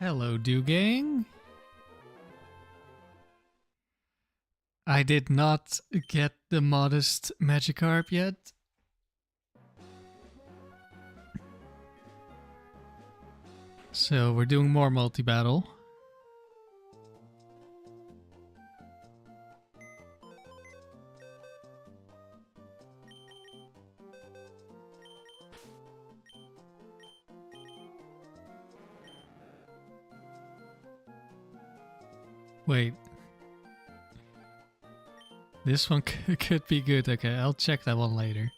Hello, Gang. I did not get the modest Magikarp yet. So we're doing more multi-battle. Wait. This one could be good. Okay, I'll check that one later.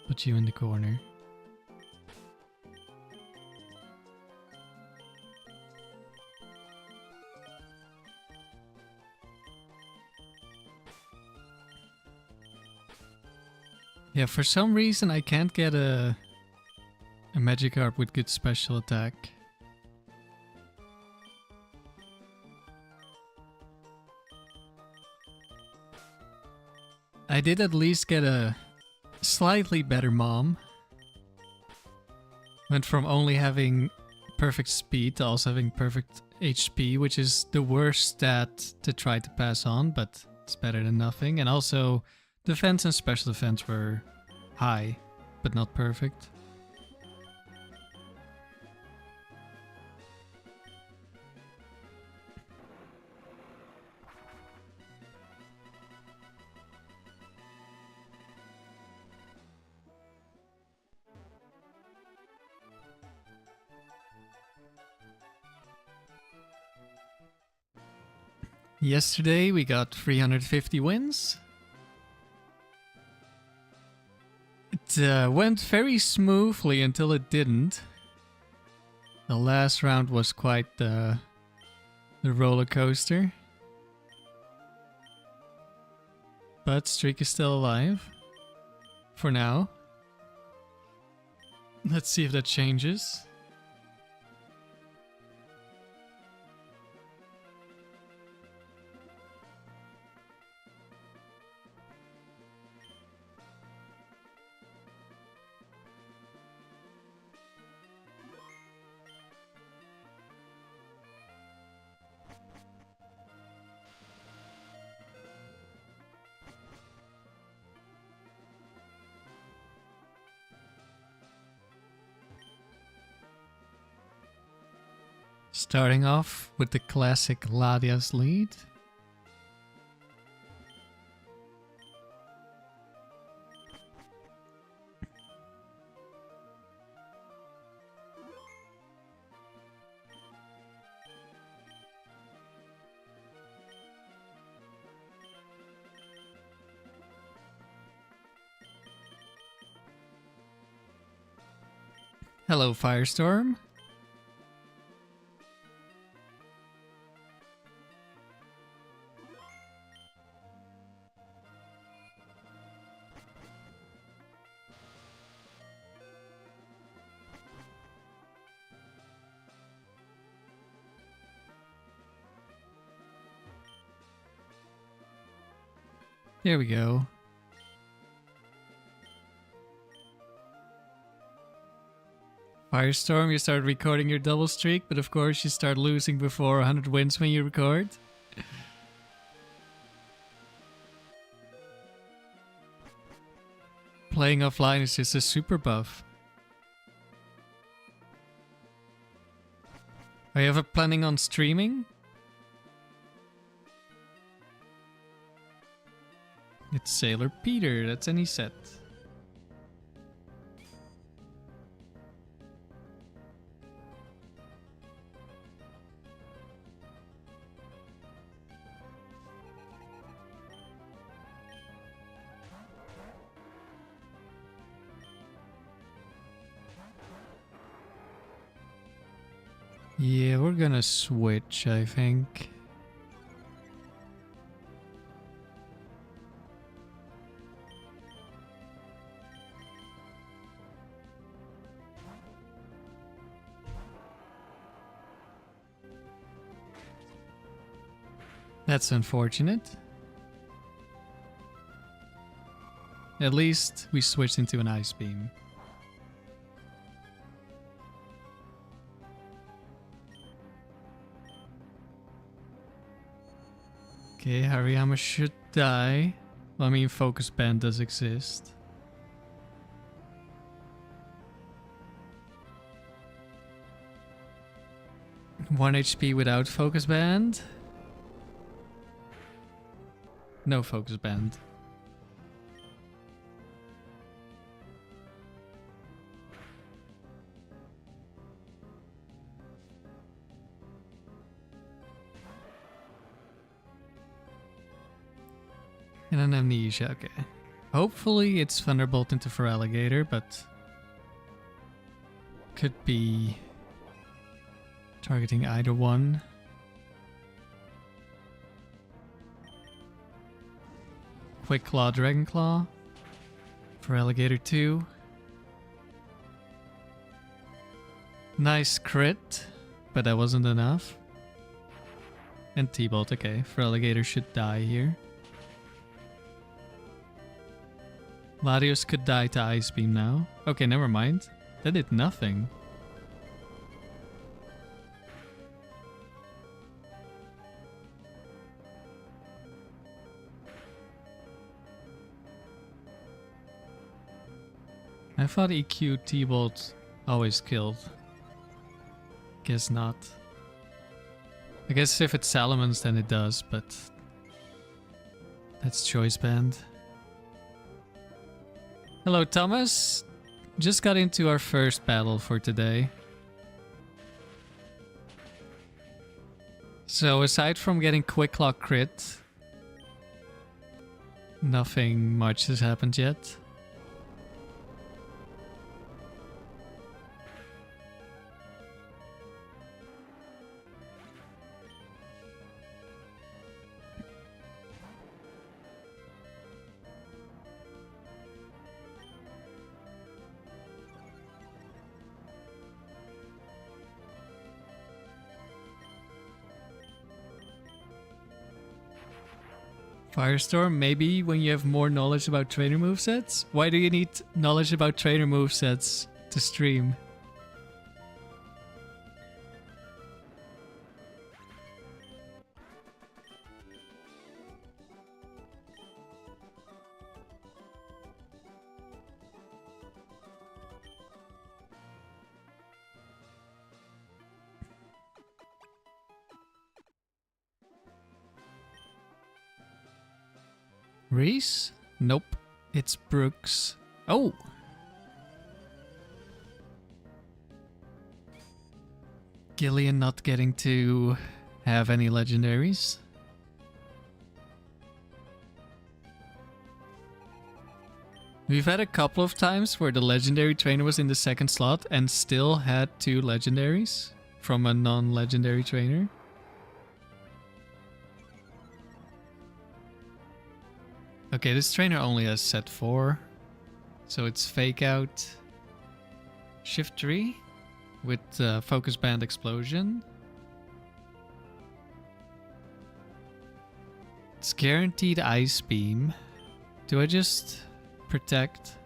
Put you in the corner. Yeah, for some reason I can't get a Magikarp with good special attack. I did at least get a slightly better mom. Went from only having perfect speed to also having perfect HP, which is the worst stat to try to pass on, but it's better than nothing. And also, defense and special defense were high, but not perfect. Yesterday we got 350 wins. It went very smoothly until it didn't. The last round was quite the roller coaster. But streak is still alive. For now. Let's see if that changes. Starting off with the classic Latias lead. Hello, Firestorm. There we go. Firestorm, you started recording your double streak, but of course you start losing before 100 wins when you record. Playing offline is just a super buff. Are you ever planning on streaming? It's Sailor Peter, that's any set. Yeah, we're gonna switch, I think. That's unfortunate. At least we switched into an Ice Beam. Okay, Hariyama should die. Well, I mean, Focus Band does exist. One HP without Focus Band. No Focus Band. And an Amnesia, okay. Hopefully it's Thunderbolt into Feraligatr, but could be targeting either one. Quick Claw, Dragon Claw. Feraligatr 2. Nice crit, but that wasn't enough. And T-Bolt, okay. Feraligatr should die here. Latios could die to Ice Beam now. Okay, never mind. That did nothing. I thought EQ T-Bolt always killed. Guess not. I guess if it's Salamence then it does, but that's Choice Band. Hello Thomas, just got into our first battle for today. So aside from getting Quick Claw crit, nothing much has happened yet. Firestorm, maybe when you have more knowledge about trainer movesets? Why do you need knowledge about trainer movesets to stream? Reese? Nope. It's Brooks. Oh! Gillian not getting to have any legendaries. We've had a couple of times where the legendary trainer was in the second slot and still had 2 legendaries from a non-legendary trainer. Okay, this trainer only has set 4. So it's Fake Out, Shift 3 with Focus Band Explosion. It's guaranteed Ice Beam. Do I just Protect?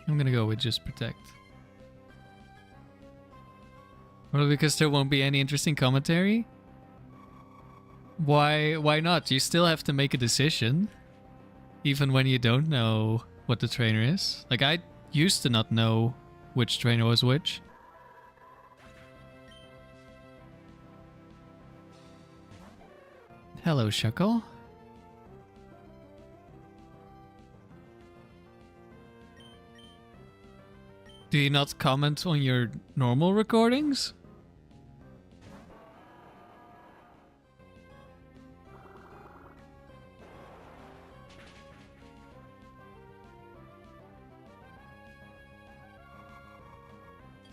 I'm gonna go with just Protect. Well, because there won't be any interesting commentary? Why not? You still have to make a decision. Even when you don't know what the trainer is. Like, I used to not know which trainer was which. Hello, Shuckle. Do you not comment on your normal recordings?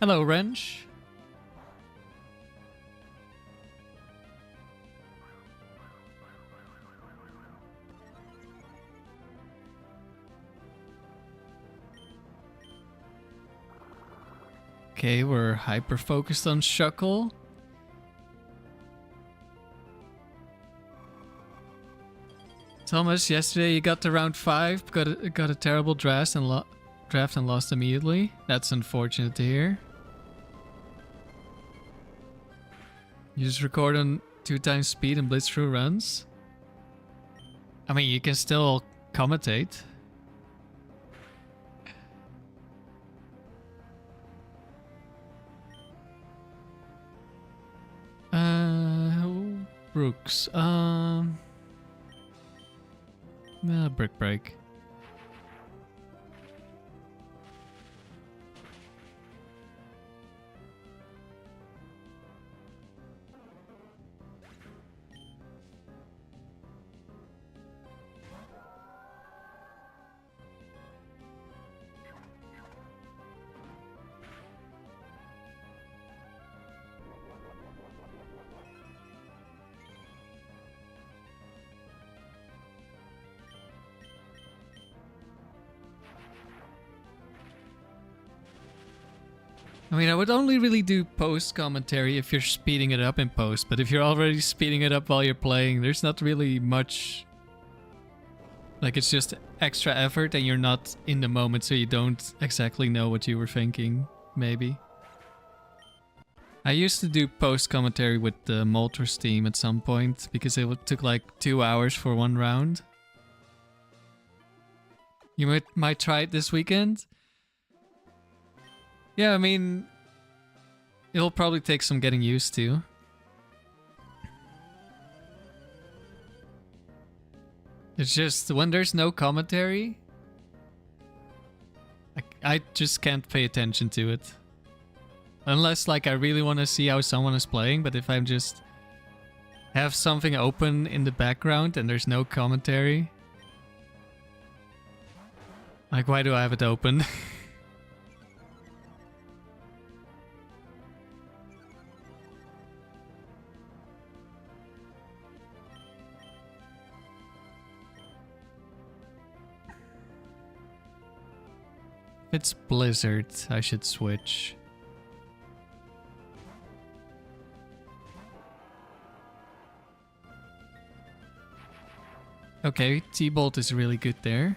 Hello, Wrench. Okay, we're hyper focused on Shuckle. Thomas, yesterday you got to round 5, got a terrible draft and lost immediately. That's unfortunate to hear. You just record on 2x speed and blitz through runs. I mean, you can still commentate. Brooks. Brick break. I mean, I would only really do post commentary if you're speeding it up in post, but if you're already speeding it up while you're playing, there's not really much. Like, it's just extra effort and you're not in the moment, so you don't exactly know what you were thinking, maybe. I used to do post commentary with the Moltres team at some point, because it took like 2 hours for one round. You might try it this weekend. Yeah, I mean, it'll probably take some getting used to. It's just, when there's no commentary, I just can't pay attention to it. Unless, like, I really want to see how someone is playing, but if I'm just have something open in the background and there's no commentary, like, why do I have it open? If it's Blizzard, I should switch. Okay, T-Bolt is really good there.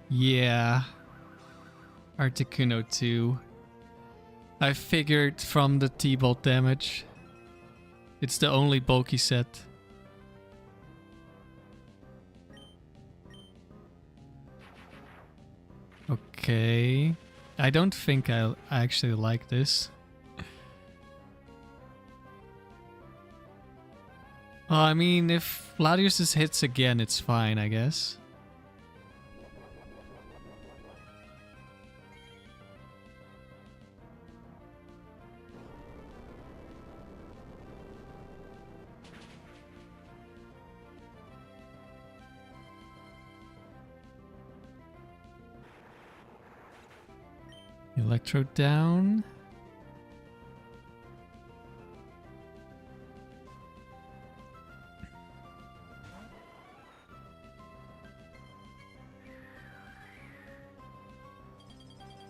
Yeah. Articuno 2. I figured from the T-Bolt damage. It's the only bulky set. Okay. I don't think I actually like this. Well, I mean, if Latios hits again, it's fine, I guess. Electro down.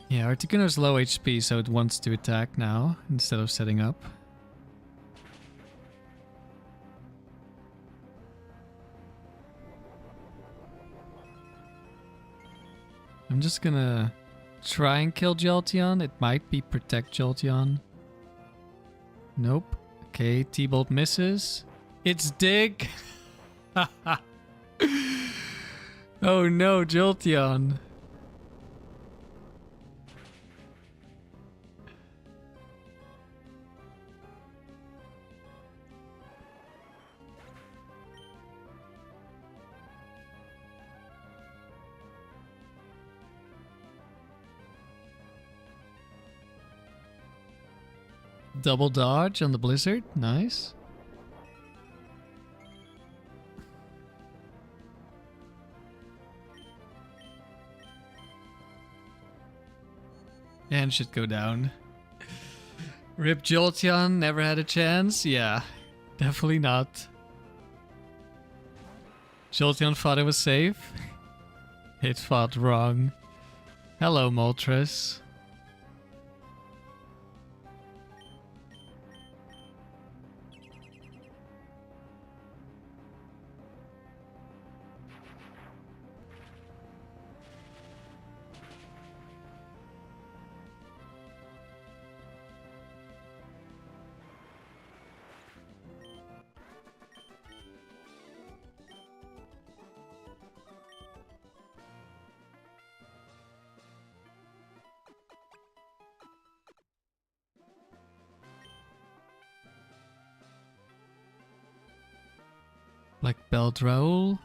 Yeah, Articuno's low HP, so it wants to attack now instead of setting up. I'm just gonna try and kill Jolteon. It might be protect Jolteon. Nope. Okay, T-Bolt misses. It's Dig. Oh no, Jolteon. Double dodge on the Blizzard. Nice. And should go down. Rip Jolteon, never had a chance. Yeah, definitely not. Jolteon thought it was safe. It thought wrong. Hello, Moltres. Black Belt Roll.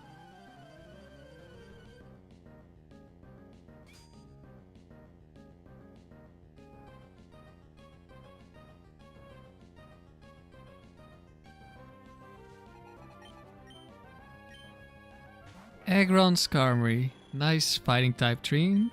Aggron Skarmory. Nice fighting type tree.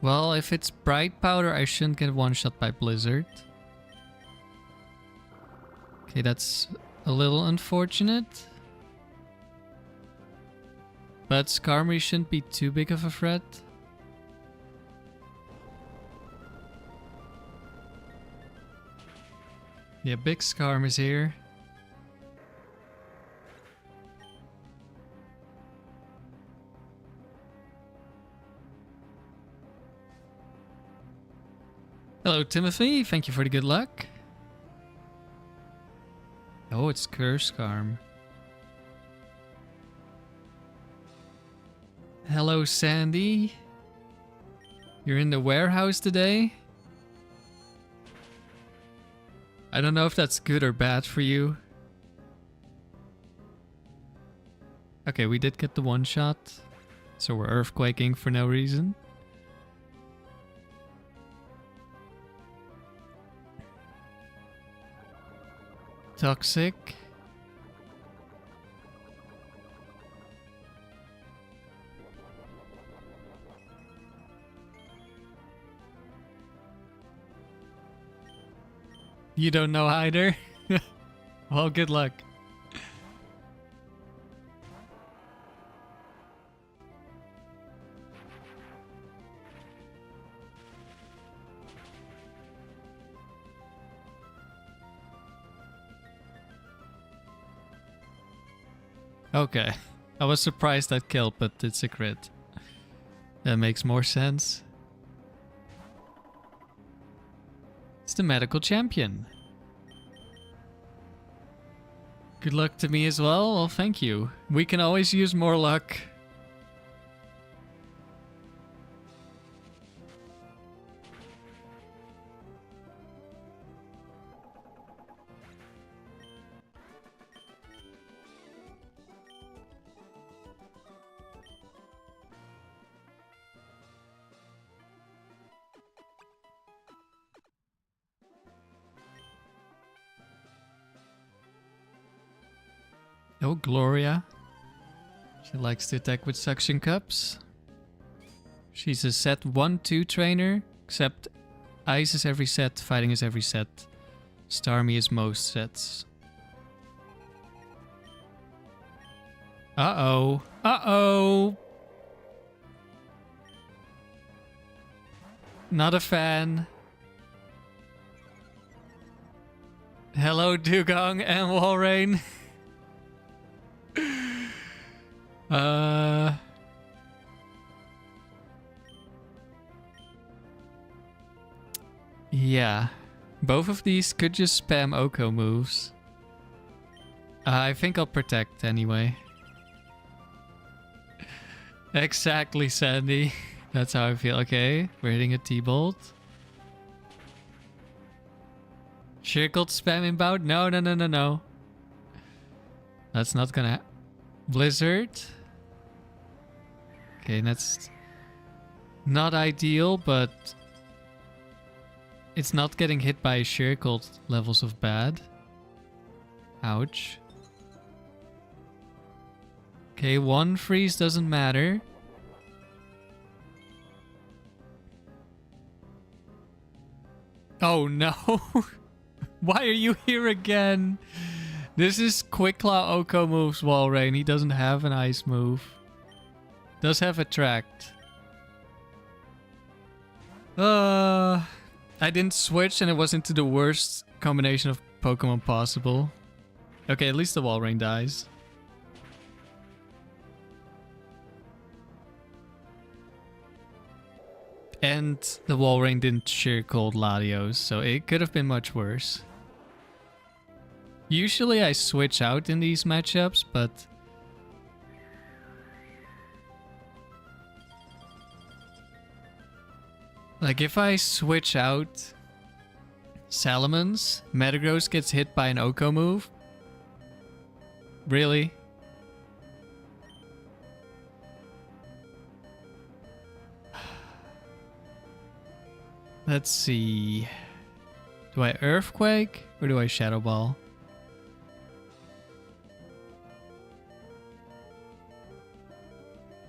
Well, if it's Bright Powder, I shouldn't get one shot by Blizzard. Okay, that's a little unfortunate. But Skarmory shouldn't be too big of a threat. Yeah, big Skarm is here. Hello, Timothy. Thank you for the good luck. Oh, it's Curse Skarm. Hello, Sandy. You're in the warehouse today? I don't know if that's good or bad for you. Okay, we did get the one shot. So we're earthquaking for no reason. Toxic. You don't know either? Well, good luck. Okay. I was surprised that killed, but it's a crit. That makes more sense. It's the medical champion. Good luck to me as well. Well, thank you. We can always use more luck. Oh, Gloria. She likes to attack with suction cups. She's a set 1-2 trainer, except Ice is every set, Fighting is every set. Starmie is most sets. Uh-oh. Uh-oh. Not a fan. Hello, Dugong and Walrein. Yeah. Both of these could just spam Oko moves. I think I'll protect anyway. Exactly, Sandy. That's how I feel. Okay, we're hitting a T-Bolt. Circled spam inbound? No, no, no, no, no. That's not gonna... Blizzard. Okay, that's not ideal, but it's not getting hit by circled levels of bad. Ouch. Okay, one freeze doesn't matter. Oh no. Why are you here again? This is Quick Claw Oko moves Walrein. He doesn't have an ice move. Does have Attract. I didn't switch and it was into the worst combination of Pokemon possible. Okay, at least the Walrein dies. And the Walrein didn't sheer cold Latios, so it could have been much worse. Usually I switch out in these matchups, but... Like if I switch out Salamence, Metagross gets hit by an Oko move? Really? Let's see. Do I Earthquake or do I Shadow Ball?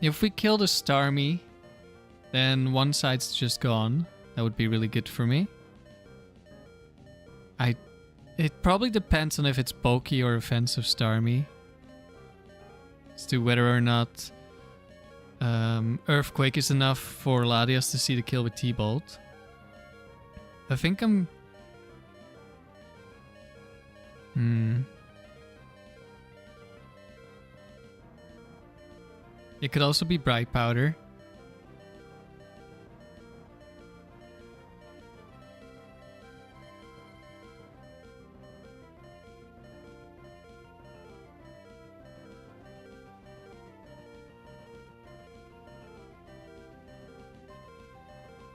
If we kill the Starmie, then one side's just gone. That would be really good for me. It probably depends on if it's bulky or offensive Starmie. As to whether or not Earthquake is enough for Latias to see the kill with T-Bolt. I think I'm... It could also be Bright Powder.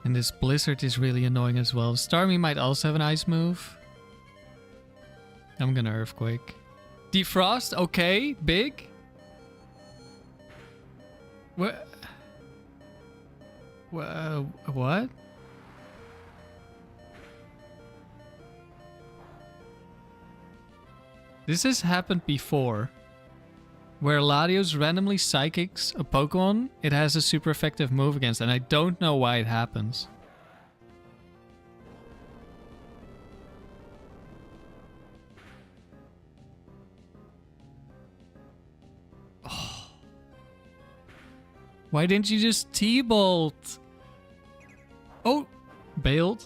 And this Blizzard is really annoying as well. Starmie might also have an ice move. I'm gonna Earthquake. Defrost, okay, big. What? What? This has happened before. Where Latios randomly psychics a Pokemon it has a super effective move against, and I don't know why it happens. Oh. Why didn't you just T-Bolt? Oh, bailed.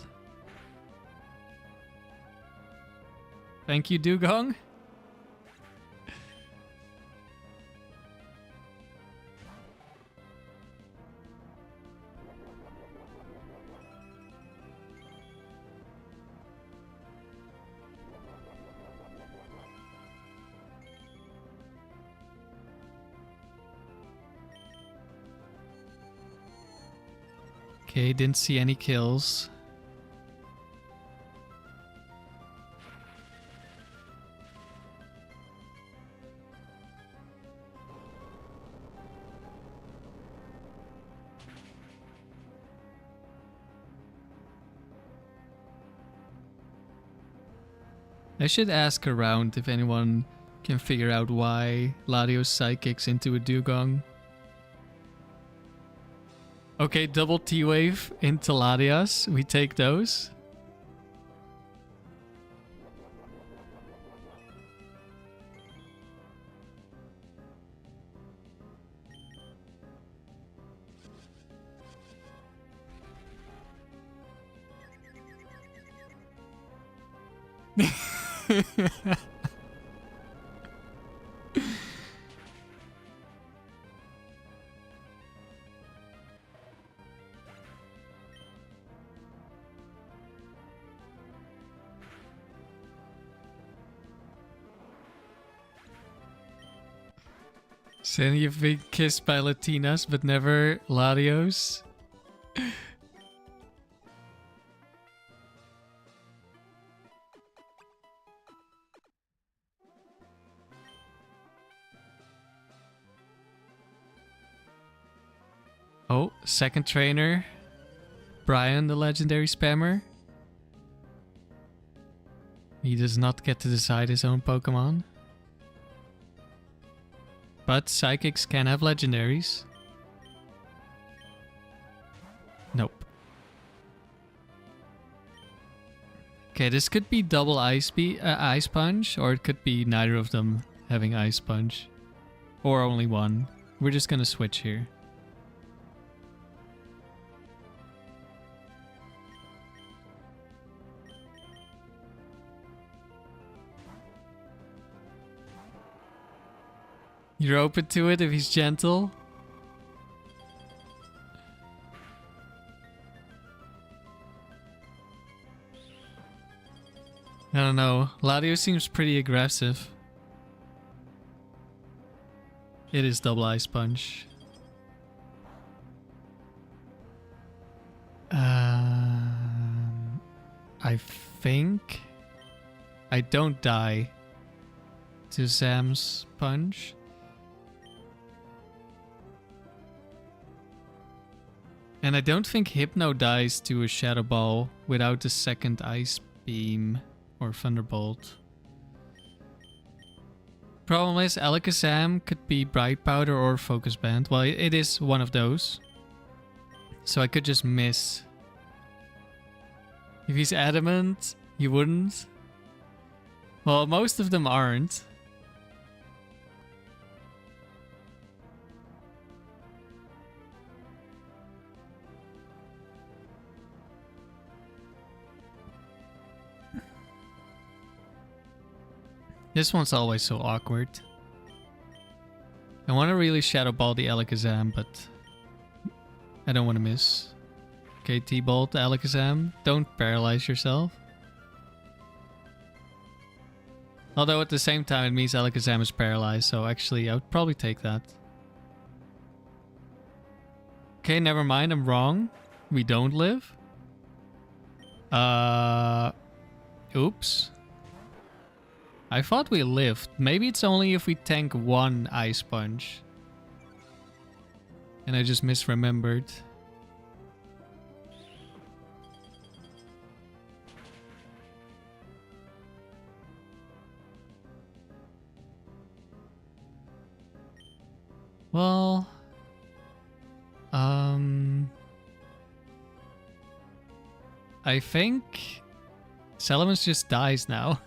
Thank you, Dugong. Okay, didn't see any kills. I should ask around if anyone can figure out why Latios psychics into a Dugong. Okay, double T-Wave into Latias. We take those. So you've been kissed by Latinas, but never Latios. Oh, second trainer. Brian, the legendary spammer. He does not get to decide his own Pokemon. But psychics can have legendaries. Nope. Okay, this could be double Ice Punch, or it could be neither of them having Ice Punch. Or only one. We're just gonna switch here. You're open to it if he's gentle? I don't know. Latios seems pretty aggressive. It is double Ice Punch. I think I don't die to Sam's punch. And I don't think Hypno dies to a Shadow Ball without the second Ice Beam or Thunderbolt. Problem is, Alakazam could be Bright Powder or Focus Band. Well, it is one of those. So I could just miss. If he's adamant, he wouldn't. Well, most of them aren't. This one's always so awkward. I want to really Shadow Ball the Alakazam, but I don't want to miss. Okay, T-Bolt Alakazam. Don't paralyze yourself. Although at the same time it means Alakazam is paralyzed, so actually I would probably take that. Okay, never mind, I'm wrong. We don't live. Oops. I thought we lived. Maybe it's only if we tank one Ice Punch. And I just misremembered. Well, I think Salamence just dies now.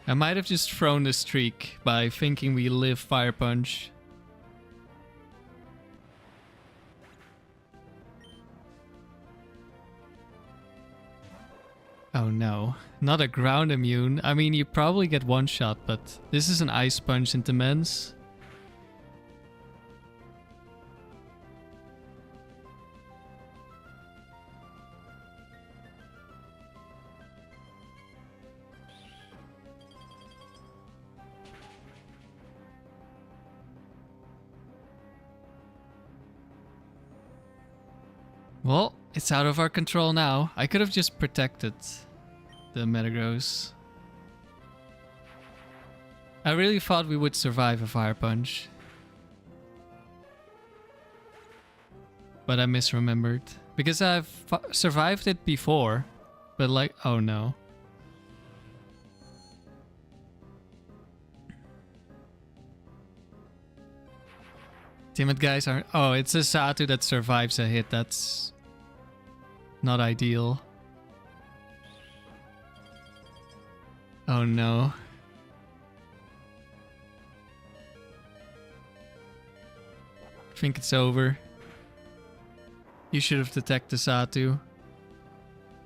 I might have just thrown the streak by thinking we live Fire Punch. Oh no, not a ground immune. I mean, you probably get one shot, but this is an Ice Punch into Mens. Well, it's out of our control now. I could have just protected the Metagross. I really thought we would survive a Fire Punch. But I misremembered. Because I've survived it before. But like, oh no. Timid guys aren't... Oh, it's a Satu that survives a hit. That's not ideal. Oh no. I think it's over. You should have detected Satu.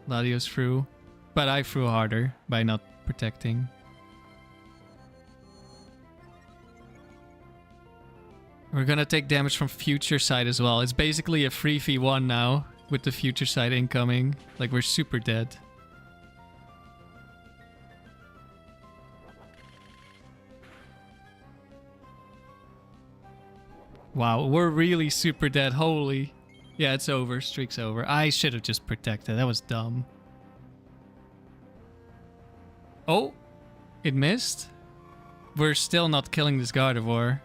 Latios threw. But I threw harder by not protecting. We're gonna take damage from Future Sight as well. It's basically a 3v1 now with the Future Sight incoming. Like, we're super dead. Wow, we're really super dead. Holy. Yeah, it's over. Streak's over. I should have just protected. That was dumb. Oh, it missed. We're still not killing this Gardevoir.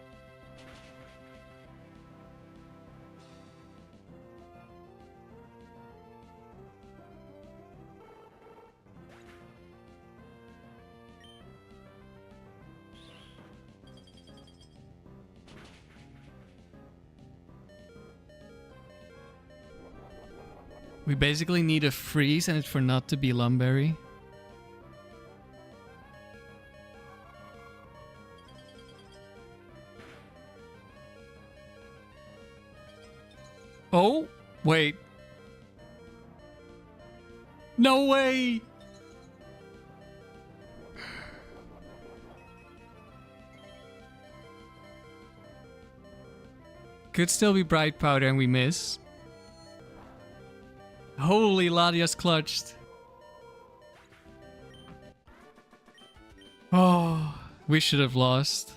We basically need a freeze and it for not to be Lum Berry. Oh, wait. No way! Could still be Bright Powder and we miss. Holy, Latias clutched. Oh, we should have lost.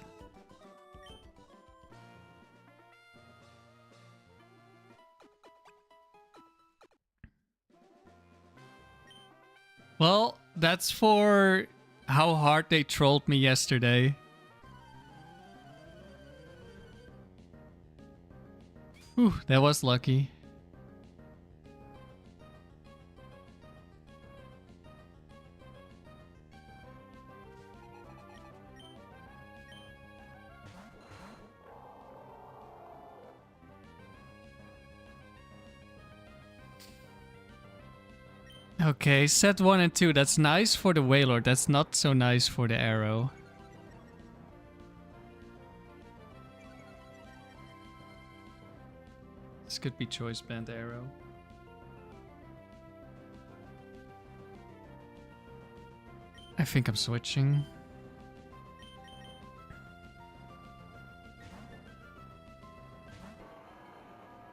Well, that's for how hard they trolled me yesterday. Whew, that was lucky. Okay, set 1 and 2. That's nice for the Wailord. That's not so nice for the arrow. This could be choice band arrow. I think I'm switching.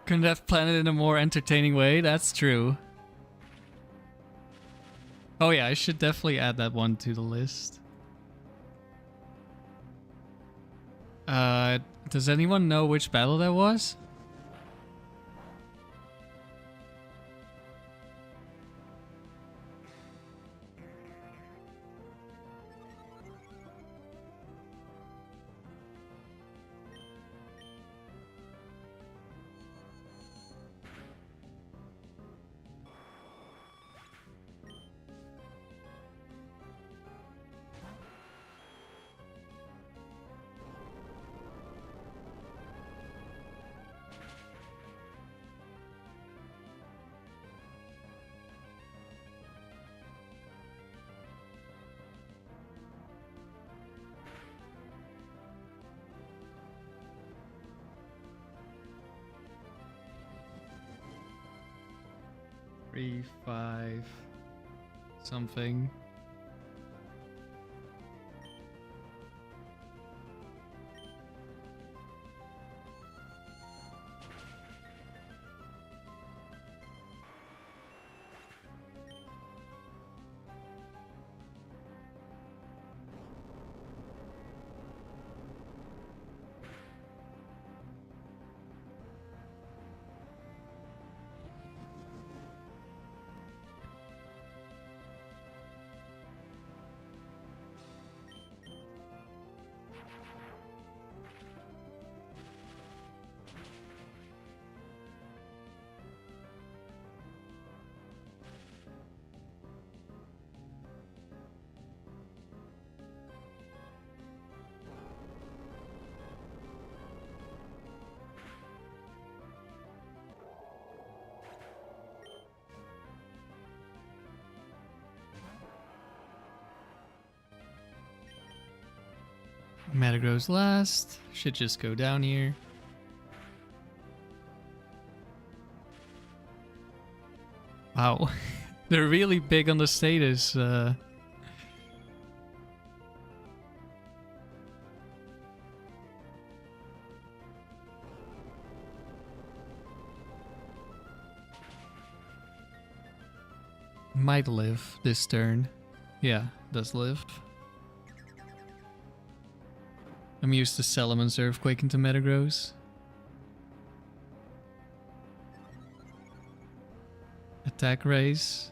Couldn't have planned it in a more entertaining way. That's true. Oh yeah, I should definitely add that one to the list. Does anyone know which battle that was? Three, 5, something. Metagross last. Should just go down here. Wow. They're really big on the status. Might live this turn. Yeah, does live. I'm used to Salamence Earthquake into Metagross. Attack raise.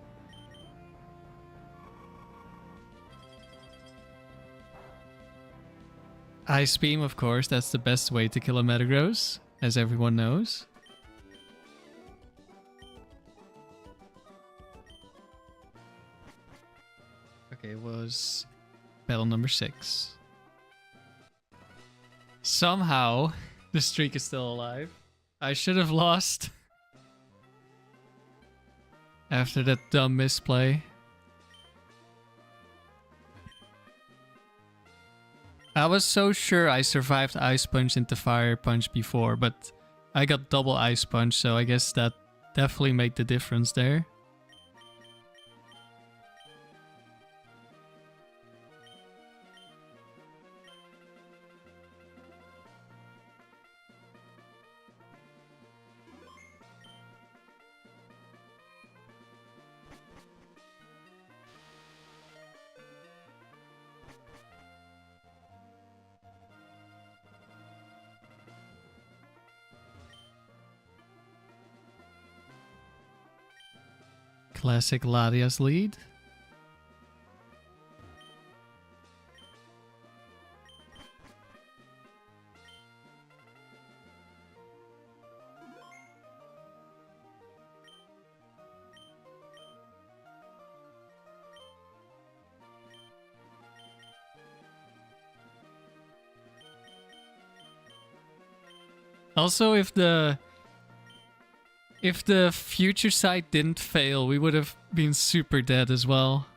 Ice Beam, of course, that's the best way to kill a Metagross, as everyone knows. Okay, it was battle number 6. Somehow, the streak is still alive. I should have lost after that dumb misplay. I was so sure I survived Ice Punch into Fire Punch before, but I got double Ice Punch, so I guess that definitely made the difference there. Classic Latias lead. Also, if the future sight didn't fail, we would have been super dead as well.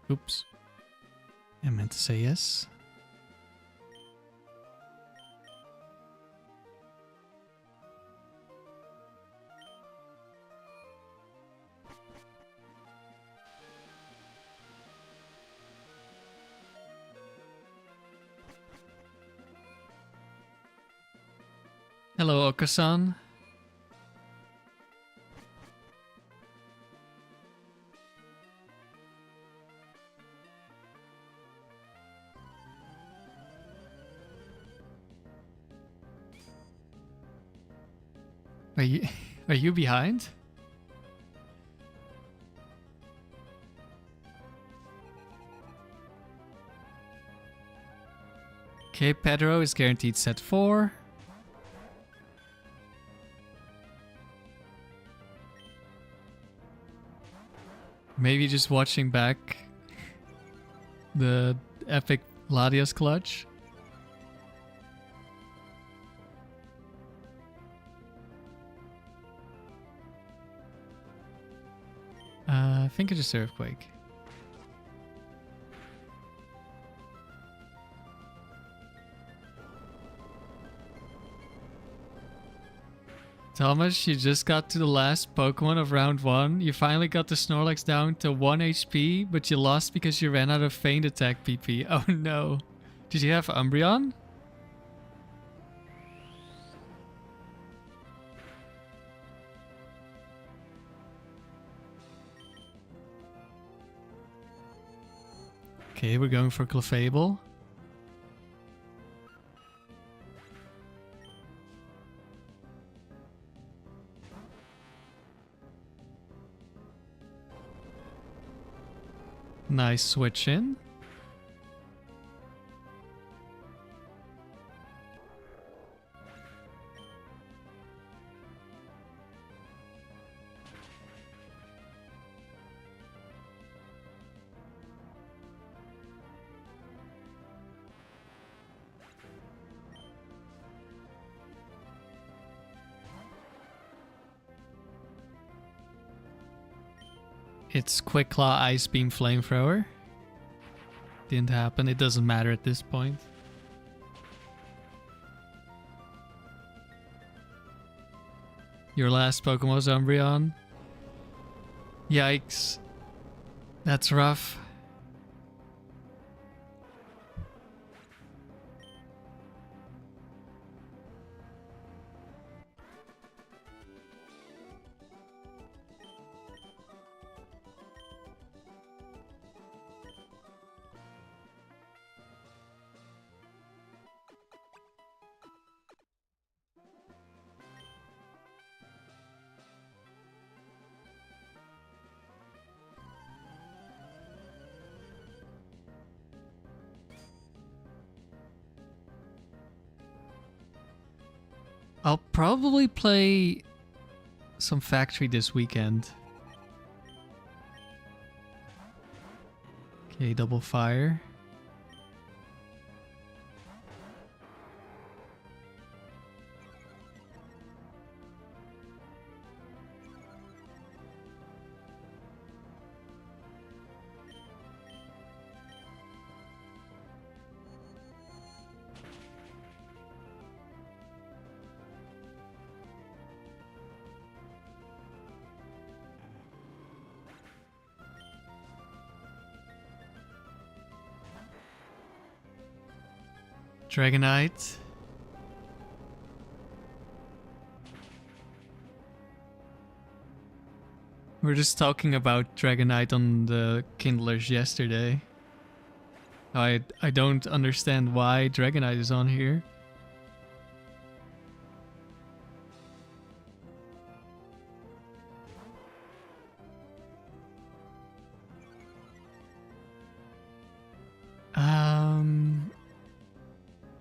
Oops. I meant to say yes. Hello, Okasan. Are you behind? Okay, Pedro is guaranteed set 4. Maybe just watching back the epic Latias clutch. I think I just Earthquake. Thomas, you just got to the last Pokemon of round 1. You finally got the Snorlax down to 1 HP, but you lost because you ran out of Feint Attack PP. Oh no. Did you have Umbreon? Okay, we're going for Clefable. Nice switch in. It's Quick Claw, Ice Beam, Flamethrower. Didn't happen. It doesn't matter at this point. Your last Pokemon was Umbreon. Yikes. That's rough. I'll probably play some Factory this weekend. Okay, double fire. Dragonite. We were just talking about Dragonite on the Kindlers yesterday. I don't understand why Dragonite is on here.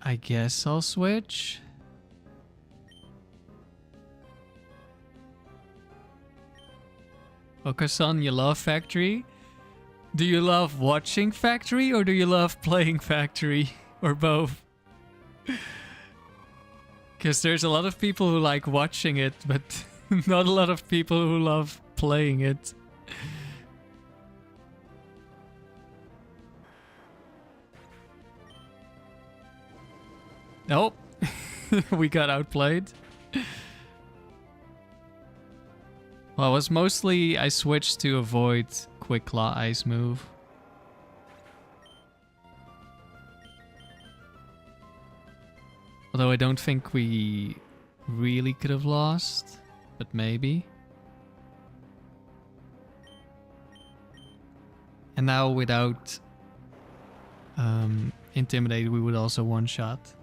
I guess I'll switch. Okasan, you love Factory? Do you love watching Factory or do you love playing Factory? Or both? Because there's a lot of people who like watching it, but not a lot of people who love playing it. Nope. We got outplayed. Well, it was mostly I switched to avoid Quick Claw Ice move. Although I don't think we really could have lost, but maybe. And now without Intimidate, we would also one-shot.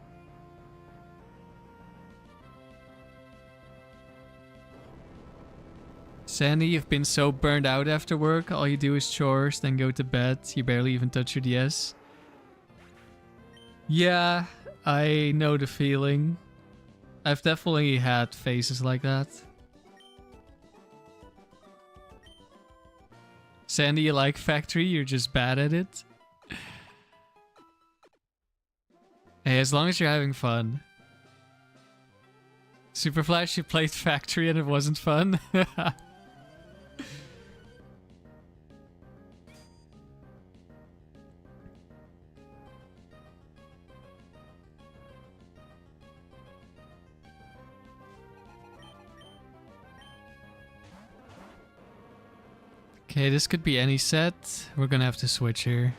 Sandy, you've been so burned out after work. All you do is chores, then go to bed. You barely even touch your DS. Yeah, I know the feeling. I've definitely had phases like that. Sandy, you like Factory? You're just bad at it? Hey, as long as you're having fun. Super Flash, you played Factory and it wasn't fun? Okay, this could be any set. We're gonna have to switch here.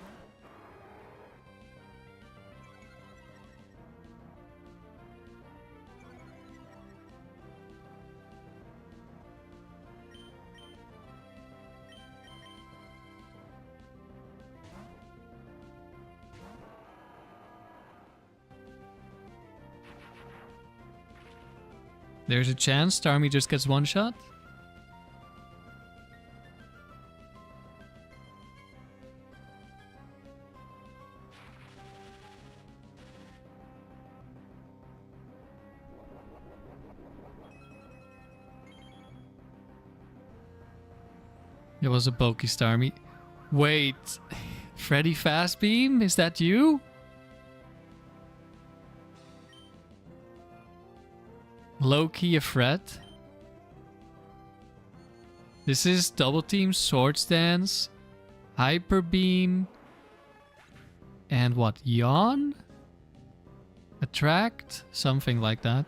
There's a chance Starmie just gets one shot. It was a bulky Starmie. Wait, Freddy Fastbeam? Is that you? Low-key a threat. This is Double Team, Swords Dance, Hyper Beam, and what? Yawn? Attract? Something like that.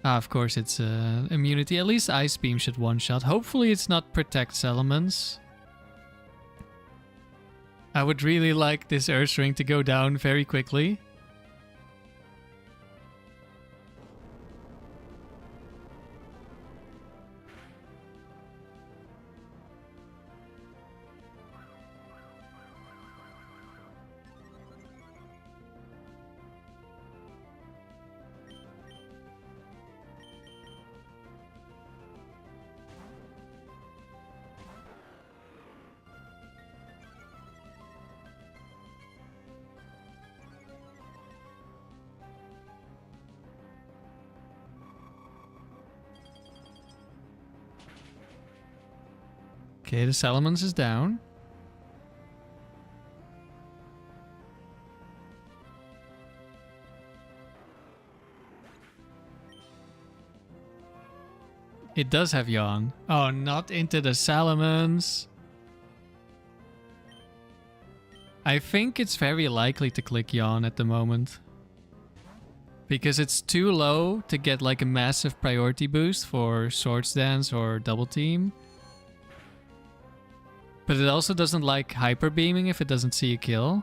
Ah, of course it's immunity. At least Ice Beam should one-shot. Hopefully it's not Protect Salamence. I would really like this Ursaring to go down very quickly. Okay, the Salamence is down. It does have Yawn. Oh, not into the Salamence. I think it's very likely to click Yawn at the moment. Because it's too low to get like a massive priority boost for Swords Dance or Double Team. But it also doesn't like Hyper Beaming if it doesn't see a kill.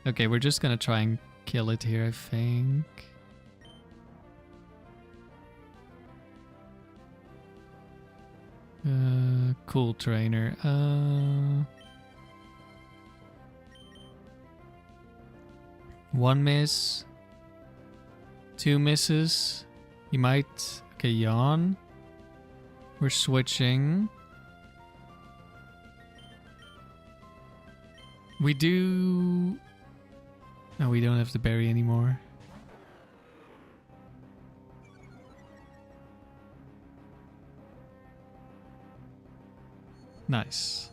Okay, we're just gonna try and kill it here, I think. Cool Trainer. One miss. Two misses. He might... Okay, Yawn. We're switching. We do... No, we don't have the berry anymore. Nice.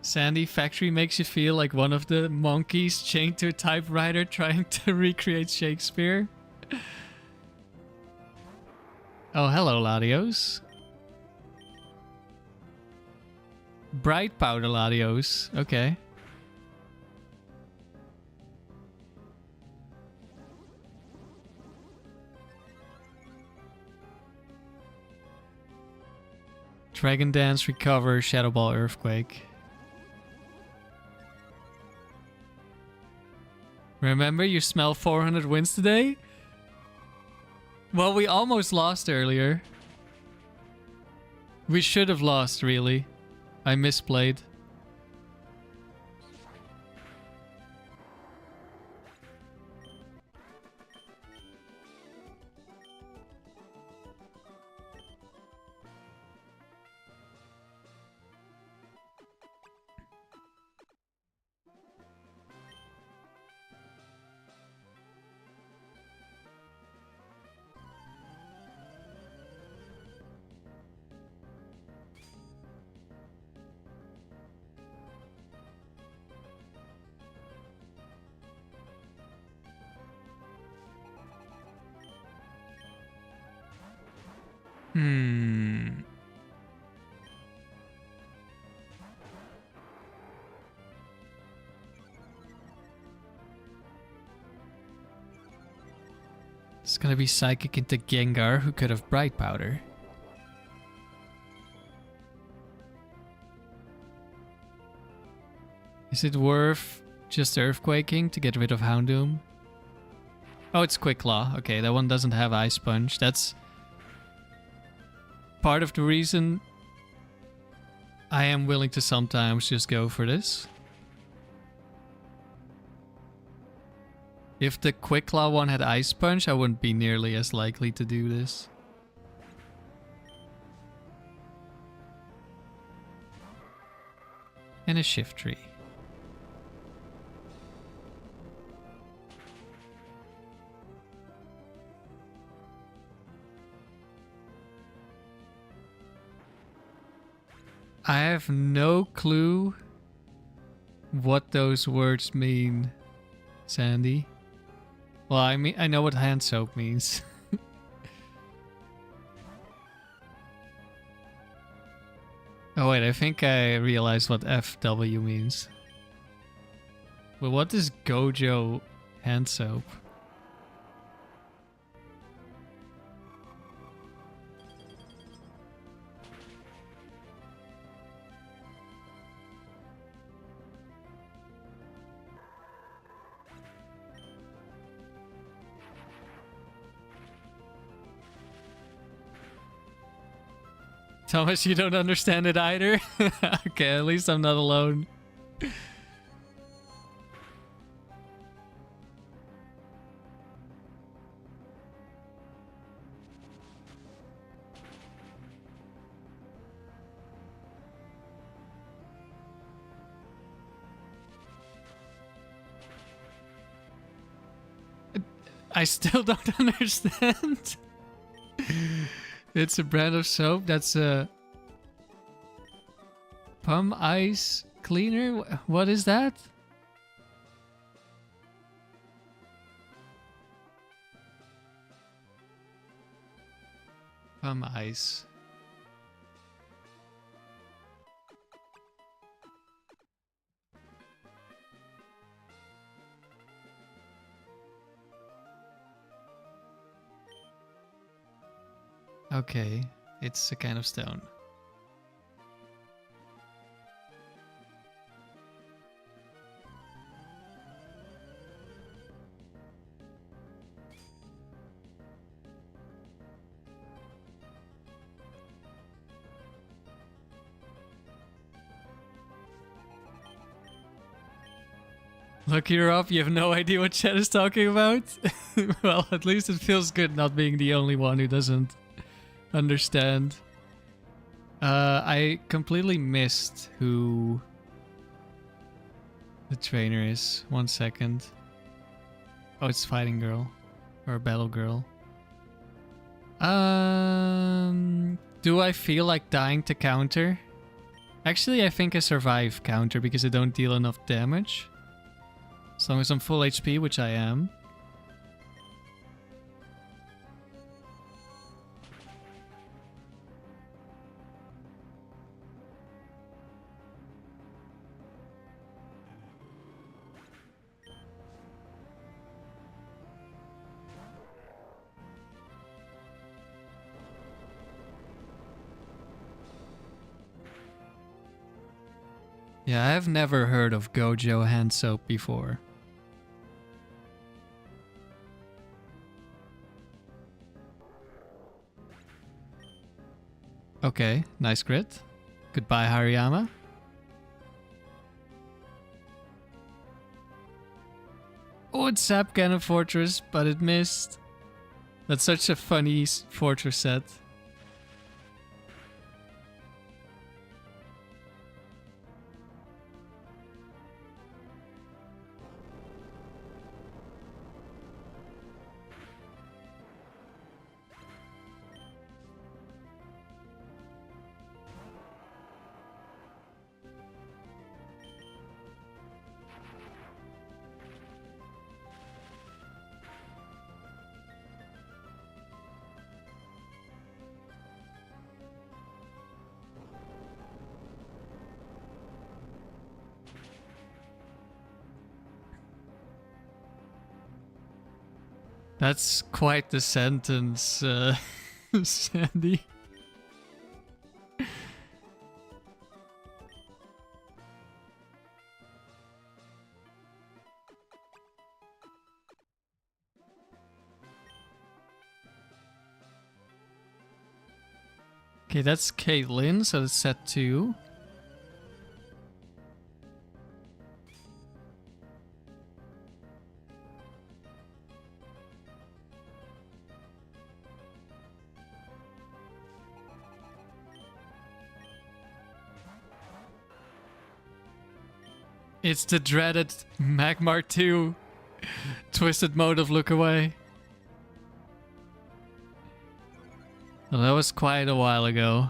Sandy, factory makes you feel like one of the monkeys chained to a typewriter trying to recreate Shakespeare. Oh, hello, Latios. Bright powder Latios. Okay. Dragon Dance, Recover, Shadow Ball, Earthquake. Remember, you smell 400 wins today? Well, we almost lost earlier. We should have lost, really. I misplayed. It's gonna be Psychic into Gengar, who could have Bright Powder. Is it worth just Earthquaking to get rid of Houndoom? Oh, it's Quick Claw. Okay, that one doesn't have Ice Punch. That's part of the reason I am willing to sometimes just go for this. If the Quick Claw one had Ice Punch, I wouldn't be nearly as likely to do this. And a Shift Tree. I have no clue what those words mean, Sandy. Well, I mean, I know what hand soap means. Oh wait, I think I realized what FW means. Well, what is Gojo hand soap? Thomas, you don't understand it either? Okay, at least I'm not alone. I still don't understand. It's a brand of soap that's a Pum Ice Cleaner? What is that? Pum Ice. Okay, it's a kind of stone. Look, you're up. You have no idea what Chad is talking about? Well, at least it feels good not being the only one who doesn't understand. I completely missed who the trainer is. 1 second. Oh, it's fighting girl. Or battle girl. Do I feel like dying to counter? Actually, I think I survive counter because I don't deal enough damage. As long as I'm full HP, which I am. Yeah, I've never heard of Gojo hand soap before. Okay, nice crit. Goodbye, Hariyama. Oh, it's Sap Cannon Fortress, but it missed. That's such a funny fortress set. That's quite the sentence, Sandy. Okay, that's Caitlyn, so that's set 2. It's the dreaded Magmar 2 twisted mode of look away. Well, that was quite a while ago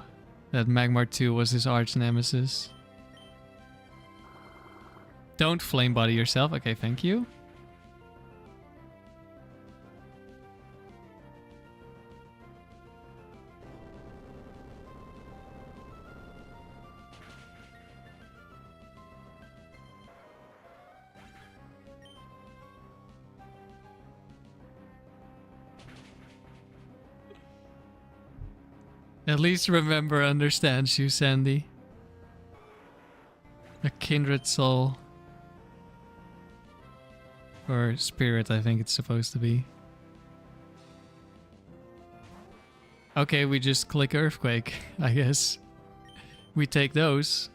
that Magmar 2 was his arch nemesis. Don't flame body yourself. Okay, thank you. At least remember understands you, Sandy. A kindred soul. Or spirit, I think it's supposed to be. Okay, we just click Earthquake, I guess. We take those.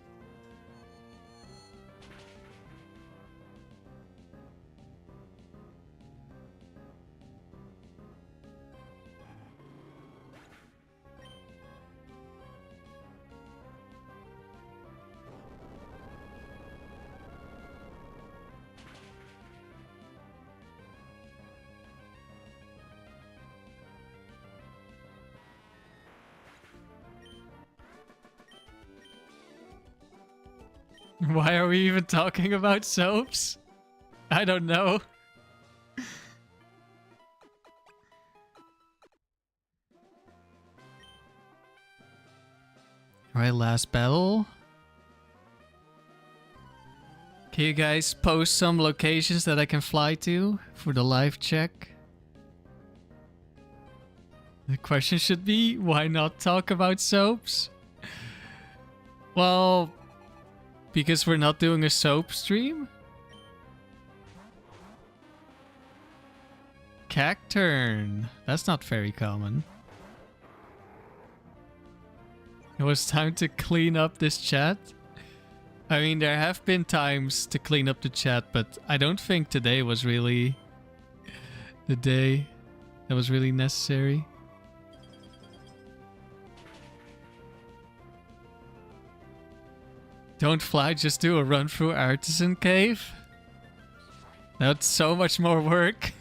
Why are we even talking about soaps? I don't know. Alright, last battle. Can you guys post some locations that I can fly to for the live check? The question should be, why not talk about soaps? Well, because we're not doing a soap stream? Cacturn. That's not very common. It was time to clean up this chat. I mean, there have been times to clean up the chat, but I don't think today was really the day that was really necessary. Don't fly, just do a run through Artisan Cave. That's so much more work.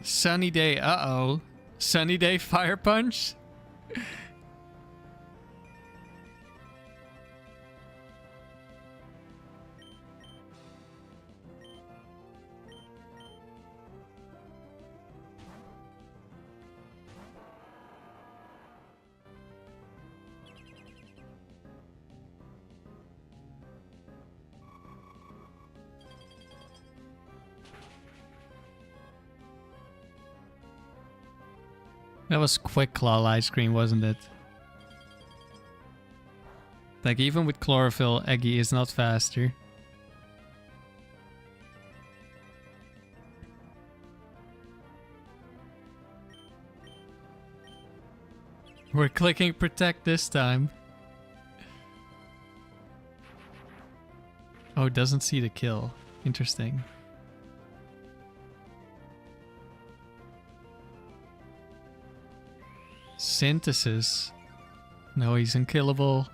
Sunny day, uh-oh. Sunny day fire punch? That was quick claw light screen, wasn't it? Like, even with chlorophyll, Eggy is not faster. We're clicking protect this time. Oh, it doesn't see the kill. Interesting. Synthesis. No, he's unkillable.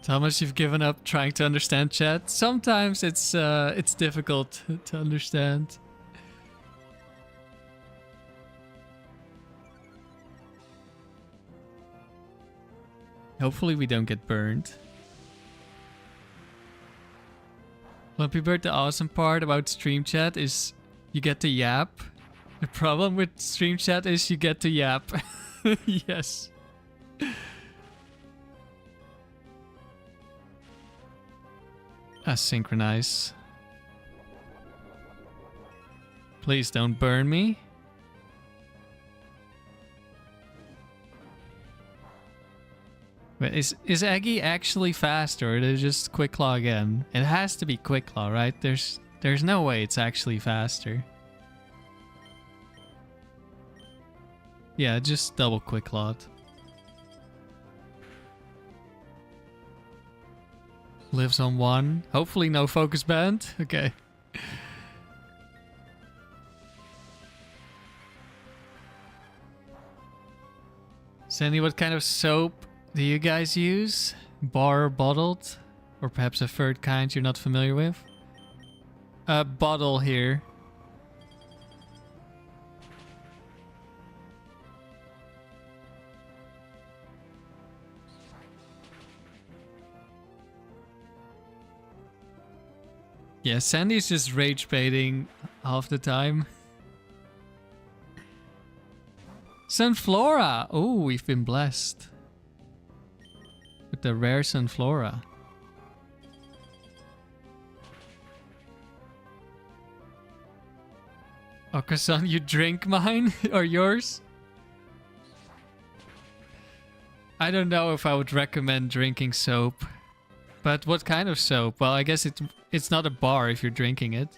Thomas, you've given up trying to understand chat. Sometimes it's difficult to understand. Hopefully we don't get burned. Lumpy Bird, the awesome part about stream chat is you get to yap. The problem with stream chat is you get to yap. Yes. Asynchronize. Please don't burn me. Wait, is Aggie actually faster, or is it just Quick Claw again? It has to be Quick Claw, right? There's no way it's actually faster. Yeah, just double Quick Clawed. Lives on 1. Hopefully no focus band. Okay. Sandy, what kind of soap do you guys use? Bar or bottled? Or perhaps a third kind you're not familiar with? Bottle here. Yeah, Sandy's just rage baiting half the time. Sunflora! Oh, we've been blessed with the rare Sunflora. Okasan, you drink mine? Or yours? I don't know if I would recommend drinking soap. But what kind of soap? Well, I guess it's not a bar if you're drinking it.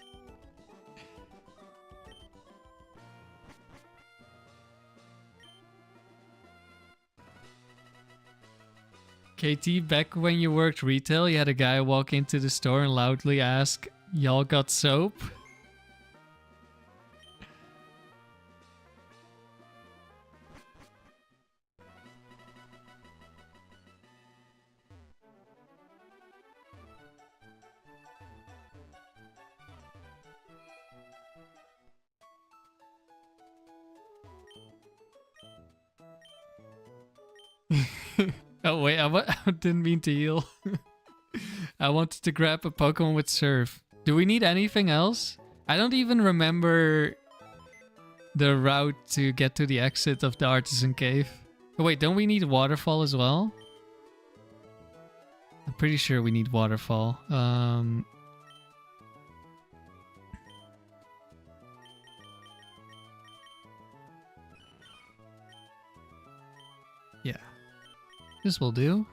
KT, back when you worked retail, you had a guy walk into the store and loudly ask, "Y'all got soap?" Oh wait, I didn't mean to heal. I wanted to grab a Pokemon with Surf. Do we need anything else? I don't even remember the route to get to the exit of the Artisan Cave. Oh wait, don't we need Waterfall as well? I'm pretty sure we need Waterfall. Yeah. This will do.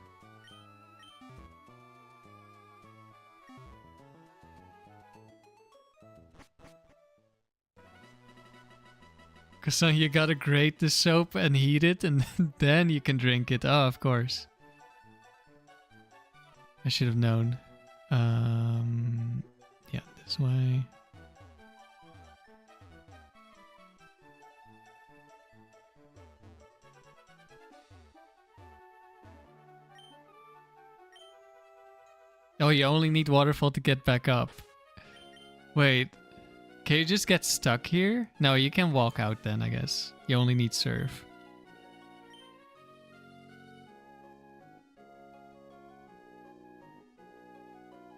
Because you gotta grate the soap and heat it, and then you can drink it. Oh, of course. I should have known. Yeah, this way. Oh, you only need Waterfall to get back up. Wait, can you just get stuck here? No, you can walk out then, I guess. You only need Surf.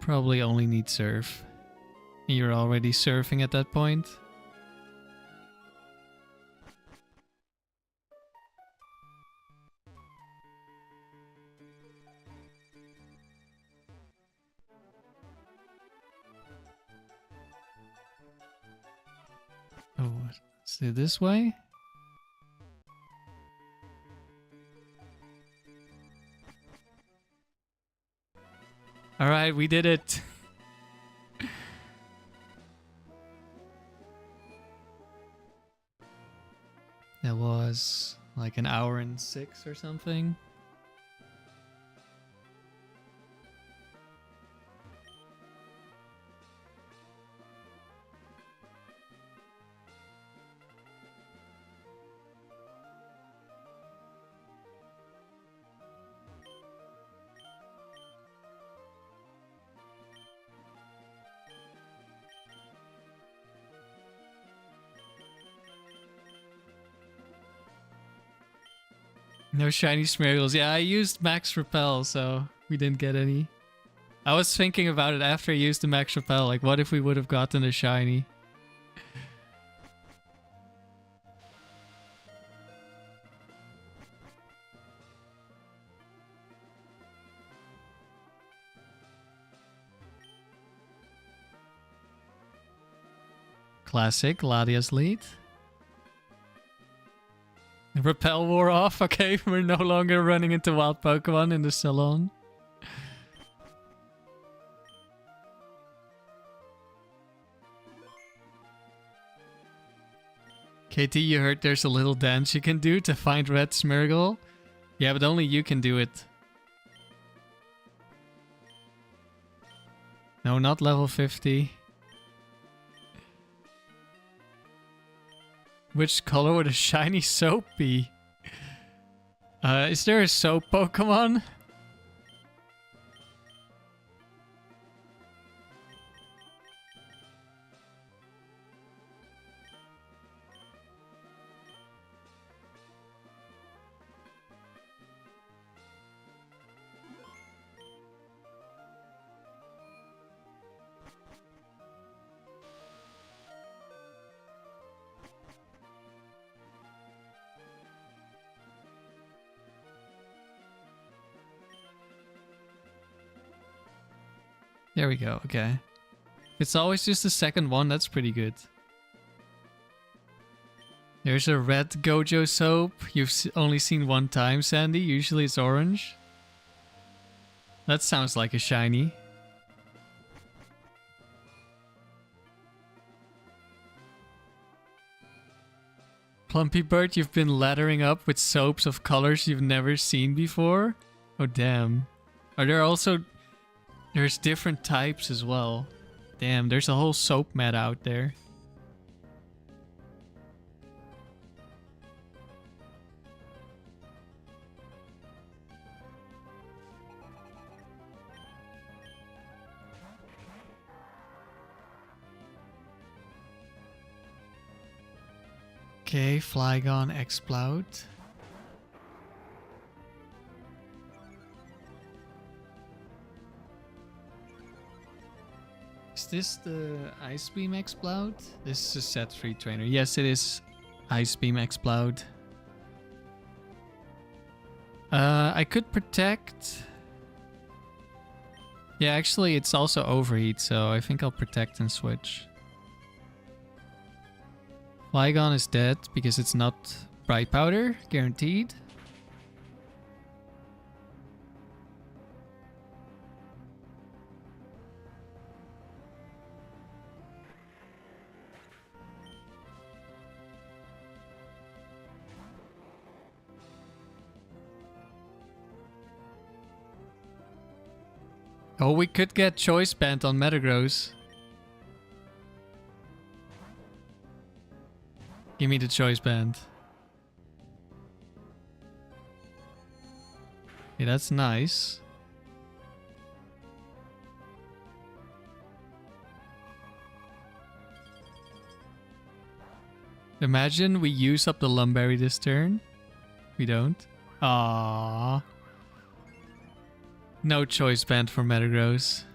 Probably only need Surf. You're already surfing at that point. Oh, is it this way? Alright, we did it. That was like an hour and 6 or something. No shiny Smeargles. Yeah, I used Max Repel, so we didn't get any. I was thinking about it after I used the Max Repel. Like, what if we would have gotten a shiny? Classic, Latias lead. Repel wore off. Okay, we're no longer running into wild Pokemon in the salon. KT, you heard there's a little dance you can do to find Red Smeargle? Yeah, but only you can do it. No, not level 50. Which color would a shiny soap be? Is there a soap Pokemon? There we go, okay. It's always just the second one, that's pretty good. There's a red Gojo soap. You've only seen one time, Sandy. Usually it's orange. That sounds like a shiny. Plumpy Bird, you've been lathering up with soaps of colors you've never seen before? Oh, damn. Are there also... There's different types as well. Damn, there's a whole soap meta out there. Okay, Flygon Explode. Is this the Ice Beam Explode? This is a set 3 trainer. Yes, it is Ice Beam Explode. I could protect. Yeah, actually it's also Overheat, so I think I'll protect and switch. Flygon is dead because it's not Bright Powder, guaranteed. Oh, we could get choice band on Metagross. Give me the choice band. Yeah, that's nice. Imagine we use up the Lum Berry this turn. We don't. Aww. No choice band for Metagross.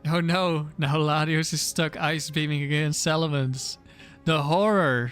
Oh no, now Latios is stuck ice beaming against Salamence. The horror.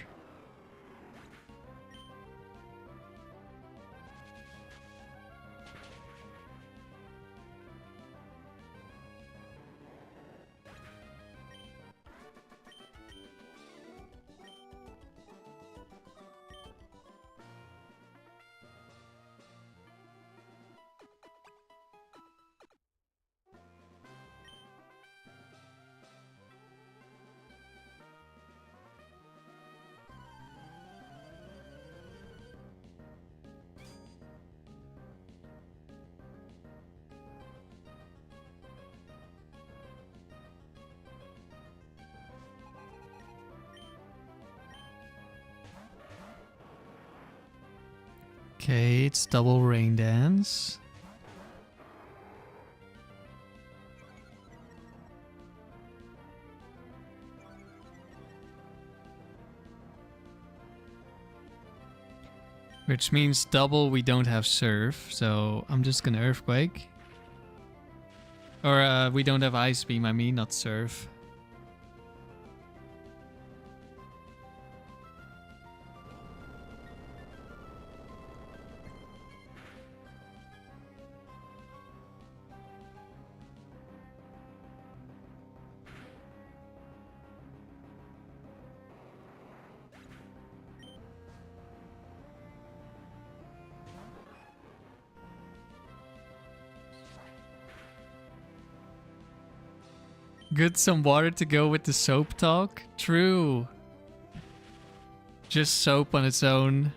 Okay, it's double rain dance. Which means double we don't have surf, so I'm just gonna earthquake. Or we don't have ice beam, I mean, not surf. Good, some water to go with the soap talk. True. Just soap on its own.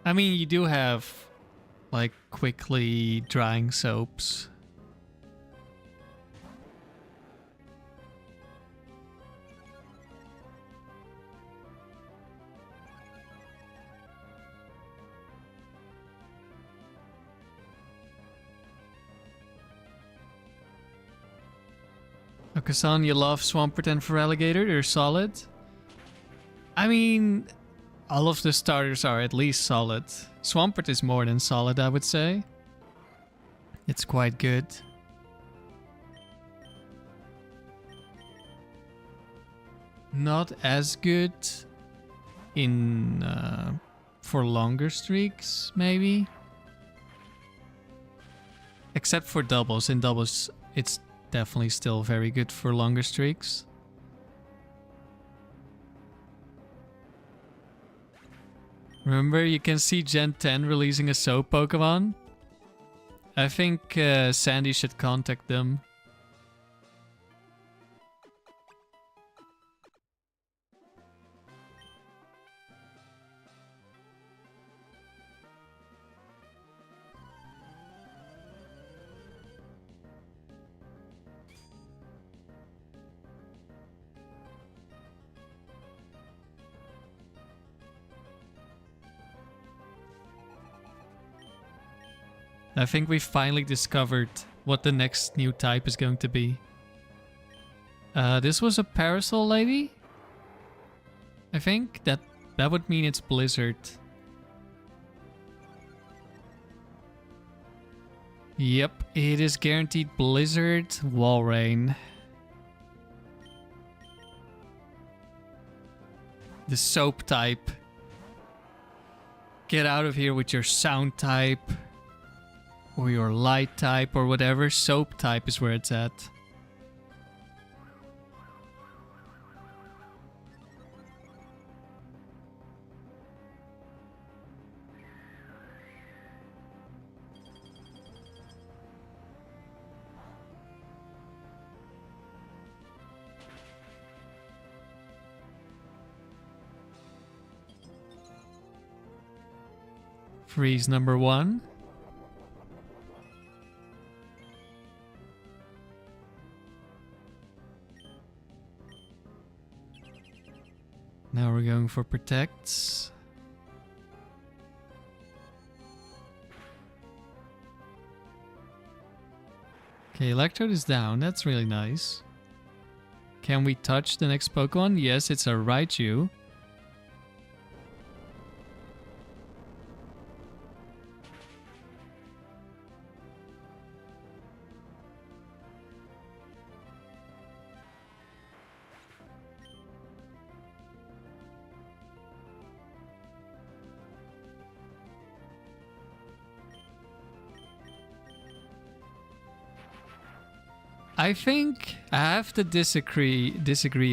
I mean, you do have, like, quickly drying soaps. Okasan, you love Swampert and Feraligatr, they're solid. I mean, all of the starters are at least solid. Swampert is more than solid, I would say. It's quite good. Not as good in for longer streaks, maybe. Except for doubles. In doubles, it's definitely still very good for longer streaks. Remember, you can see Gen 10 releasing a soap Pokemon. I think Sandy should contact them. I think we finally discovered what the next new type is going to be. This was a Parasol Lady? I think that would mean it's Blizzard. Yep, it is guaranteed Blizzard Walrein. The soap type. Get out of here with your sound type. Or your light type or whatever. Soap type is where it's at. Freeze number 1. Now we're going for protects. Okay, Electrode is down. That's really nice. Can we touch the next Pokemon? Yes, it's a Raichu. I think I have to disagree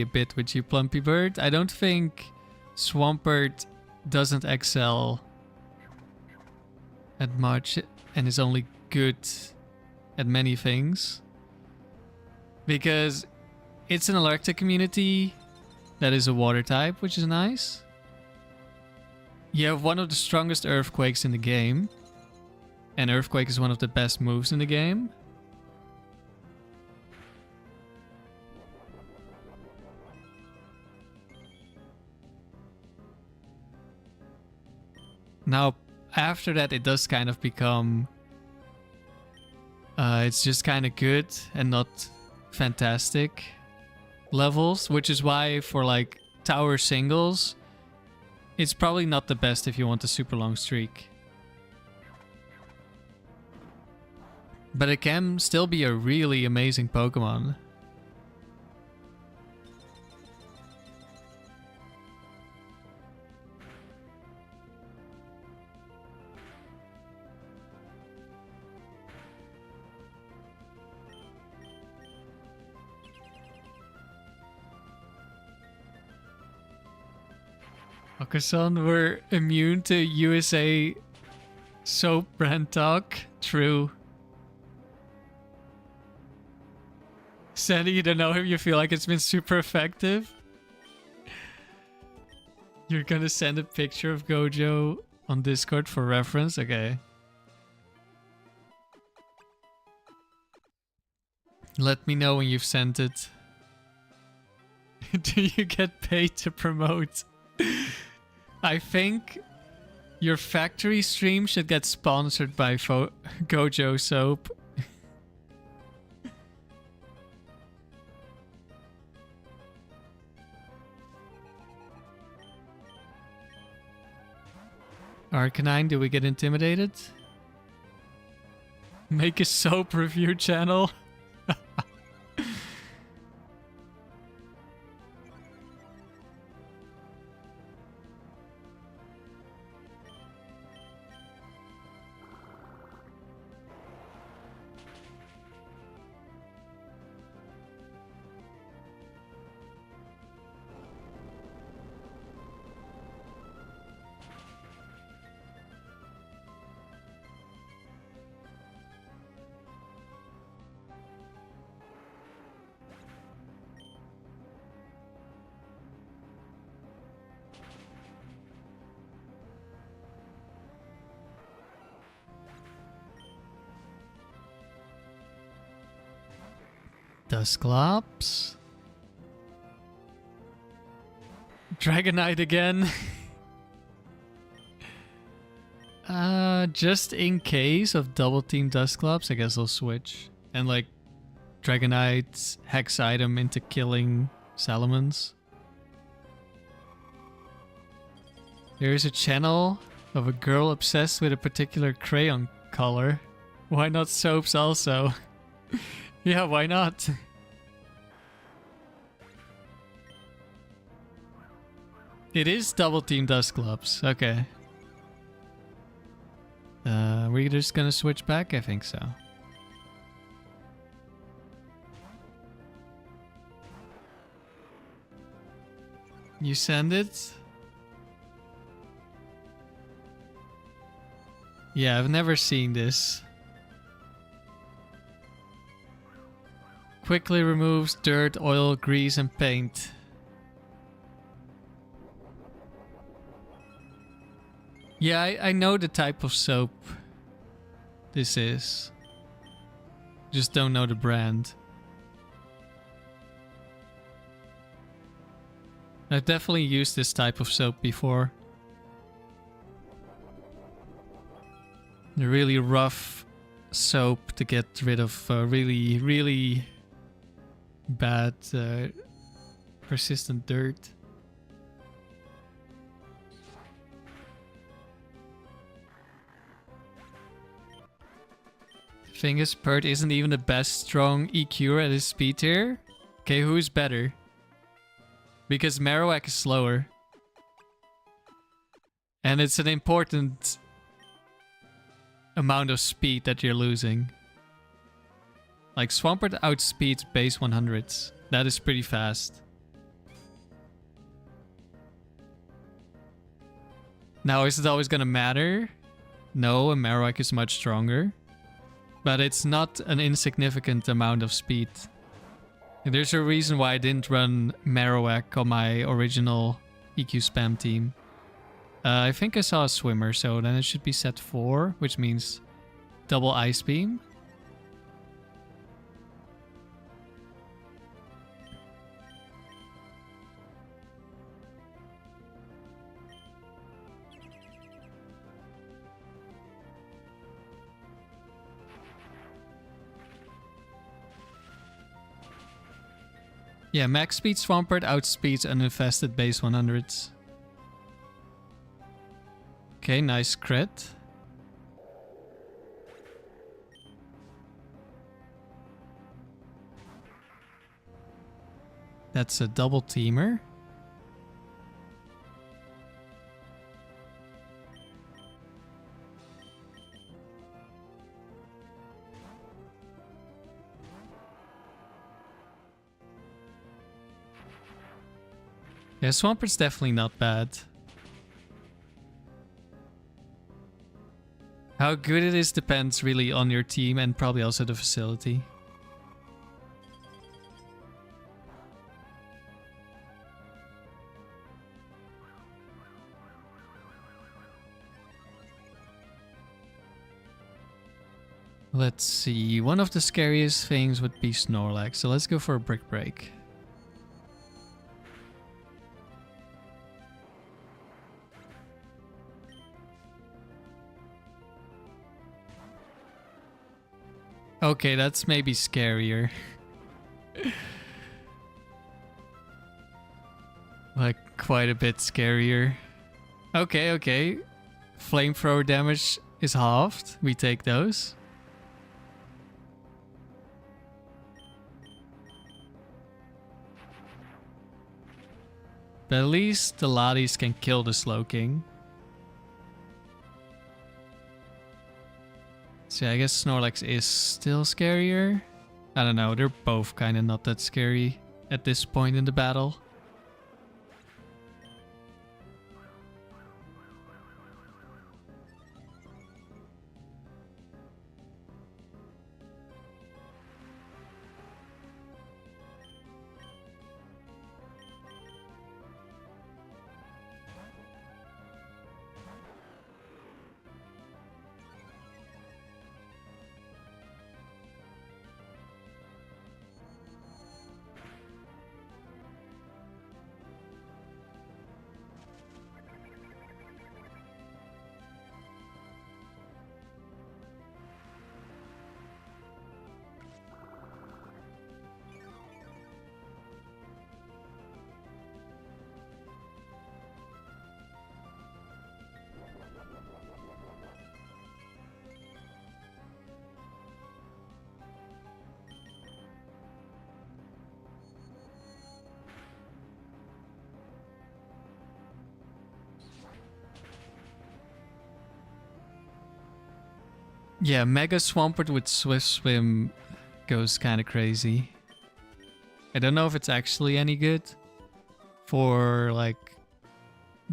a bit with you, Plumpy Bird. I don't think Swampert doesn't excel at much and is only good at many things. Because it's an Arctic community that is a water type, which is nice. You have one of the strongest Earthquakes in the game. And Earthquake is one of the best moves in the game. Now, after that, it does kind of become... it's just kind of good and not fantastic levels. Which is why for like tower singles, it's probably not the best if you want a super long streak. But it can still be a really amazing Pokemon. Okasan, we're immune to USA soap brand talk. True. Sandy, you don't know if you feel like it's been super effective. You're gonna send a picture of Gojo on Discord for reference? Okay. Let me know when you've sent it. Do you get paid to promote? I think your factory stream should get sponsored by Gojo Soap. Arcanine, do we get intimidated? Make a soap review channel? Dusclops. Dragonite again. Just in case of double team Dusclops, I guess I'll switch. And like Dragonite hex item into killing Salamence. There is a channel of a girl obsessed with a particular crayon color. Why not soaps also? Yeah, why not? It is double team Dusclops. Okay. We're just gonna switch back? I think so. You send it? Yeah, I've never seen this. Quickly removes dirt, oil, grease, and paint. Yeah, I know the type of soap this is. Just don't know the brand. I've definitely used this type of soap before. The really rough soap to get rid of really bad persistent dirt. Thing is, Pert isn't even the best strong EQ at his speed tier. Okay, who's better? Because Marowak is slower. And it's an important amount of speed that you're losing. Like Swampert outspeeds base 100s. That is pretty fast. Now, is it always gonna matter? No, a Marowak is much stronger. But it's not an insignificant amount of speed. And there's a reason why I didn't run Marowak on my original EQ spam team. I think I saw a swimmer, so then it should be set 4, which means double ice beam. Yeah, max speed Swampert outspeeds uninfested base 100s. Okay, nice crit. That's a double teamer. Yeah, Swampert's definitely not bad. How good it is depends really on your team and probably also the facility. Let's see, one of the scariest things would be Snorlax, so let's go for a Brick Break. Okay, that's maybe scarier. Like, quite a bit scarier. Okay, okay. Flamethrower damage is halved. We take those. But at least the Latias can kill the Slowking. So I guess Snorlax is still scarier. I don't know, they're both kind of not that scary at this point in the battle. Yeah, Mega Swampert with Swift Swim goes kind of crazy. I don't know if it's actually any good for like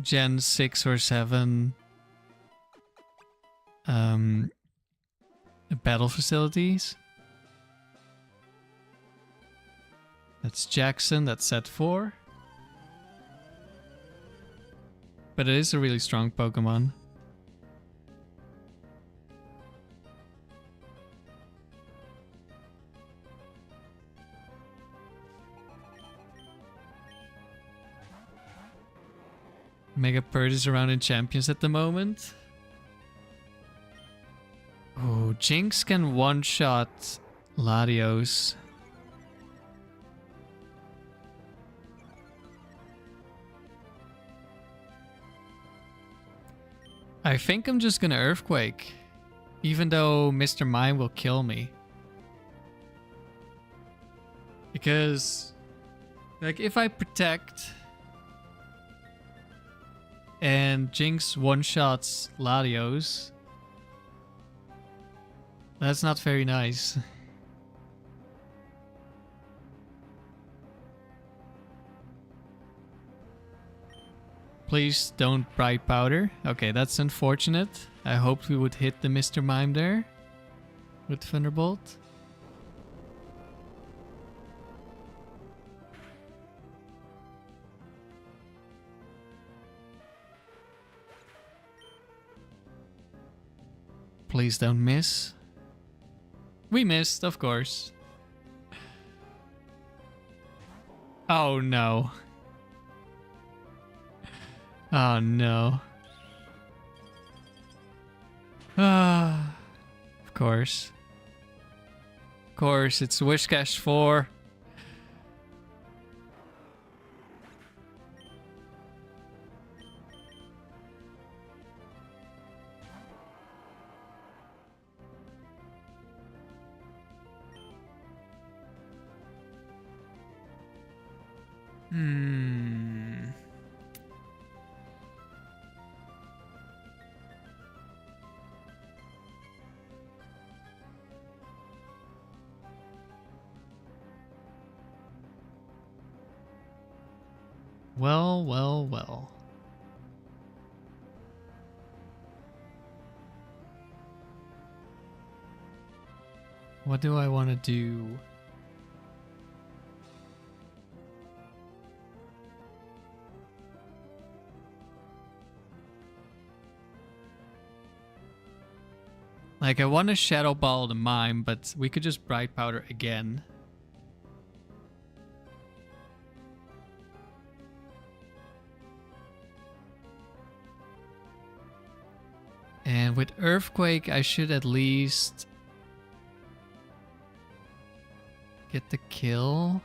Gen 6 or 7 battle facilities. That's Jackson, that's set 4. But it is a really strong Pokemon. Megapert is around in Champions at the moment. Oh, Jinx can one-shot Latios. I think I'm just gonna Earthquake, even though Mr. Mime will kill me. Because, like, if I protect and Jinx one-shots Latios, that's not very nice. Please don't Bright Powder. Okay, that's unfortunate. I hoped we would hit the Mr. Mime there with Thunderbolt. Please don't miss. We missed, of course. Oh no. Oh no. Ah, of course. Of course, it's Whiscash 4. Well, well, well. What do I want to do? Like, I want to Shadow Ball the Mime, but we could just Bright Powder again. And with Earthquake, I should at least get the kill.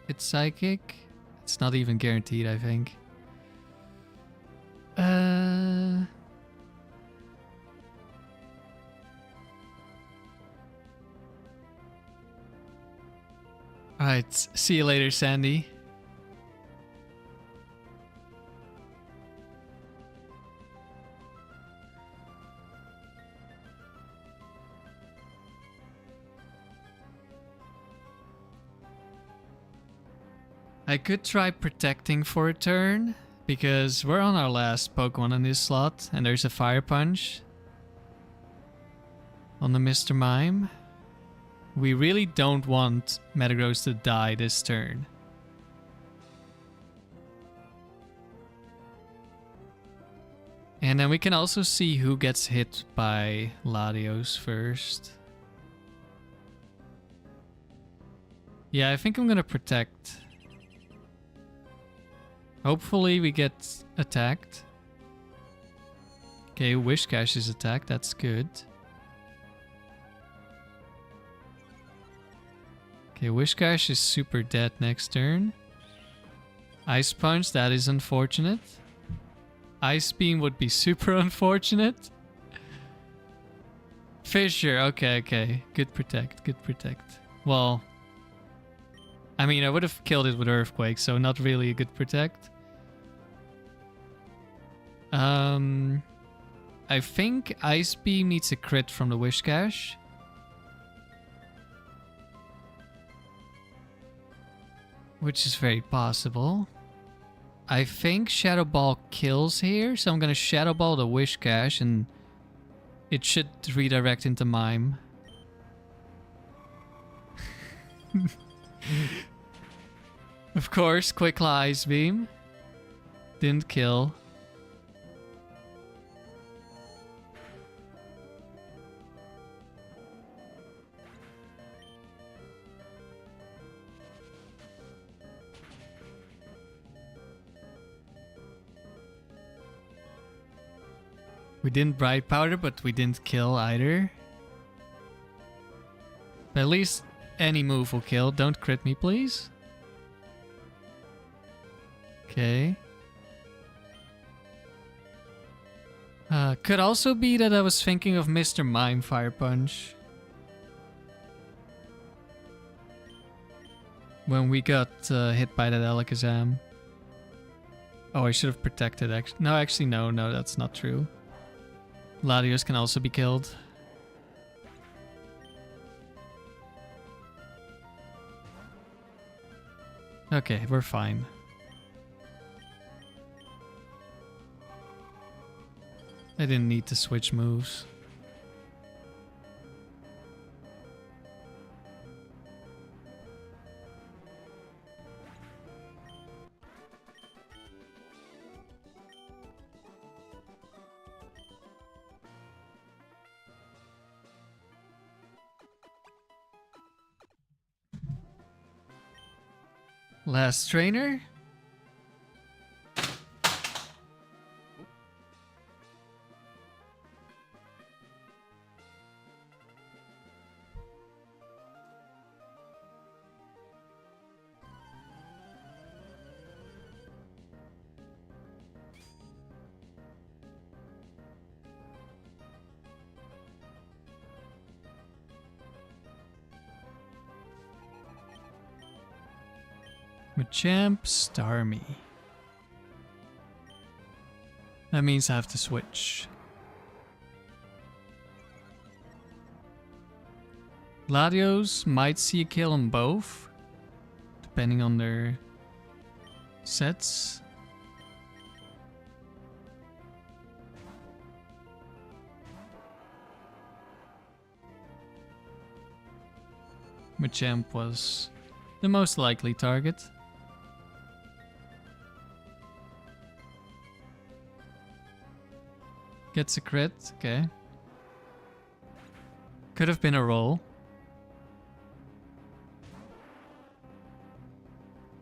It's Psychic. It's not even guaranteed, I think. Alright, see you later, Sandy. I could try protecting for a turn, because we're on our last Pokemon in this slot, and there's a Fire Punch on the Mr. Mime. We really don't want Metagross to die this turn. And then we can also see who gets hit by Latios first. Yeah, I think I'm gonna protect. Hopefully we get attacked. Okay, Whiscash is attacked, that's good. Okay, Whiscash is super dead next turn. Ice Punch, that is unfortunate. Ice Beam would be super unfortunate. Fissure, okay. Good protect, good protect. Well, I mean, I would have killed it with Earthquake, so not really a good protect. I think Ice Beam needs a crit from the Whiscash. Which is very possible. I think Shadow Ball kills here, so I'm gonna Shadow Ball the Whiscash and it should redirect into Mime. Of course, Quick Ice Beam. Didn't kill. We didn't Bright Powder, but we didn't kill either. But at least any move will kill. Don't crit me, please. Okay. Could also be that I was thinking of Mr. Mime Fire Punch. When we got hit by that Alakazam. Oh, I should have protected. No, actually, no, that's not true. Latios can also be killed. Okay, we're fine. I didn't need to switch moves. Last trainer. Machamp, Starmie. That means I have to switch. Latios might see a kill on both, depending on their sets. Machamp was the most likely target. Gets a crit, okay. Could have been a roll.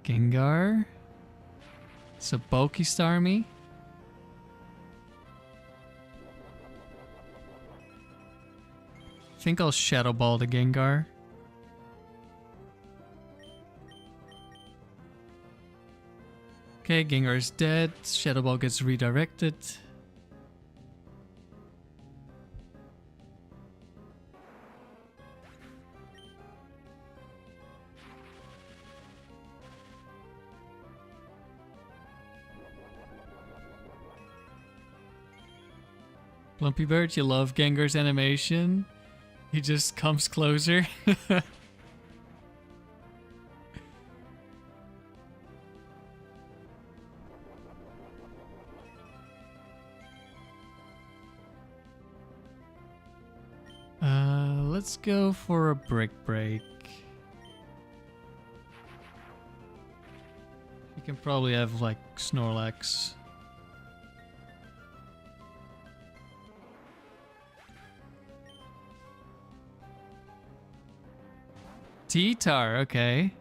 Gengar. It's a bulky Starmie. I think I'll Shadow Ball the Gengar. Okay, Gengar is dead. Shadow Ball gets redirected. Plumpy Bird, you love Gengar's animation. He just comes closer. Let's go for a Brick Break. You can probably have like Snorlax. T-Tar, okay.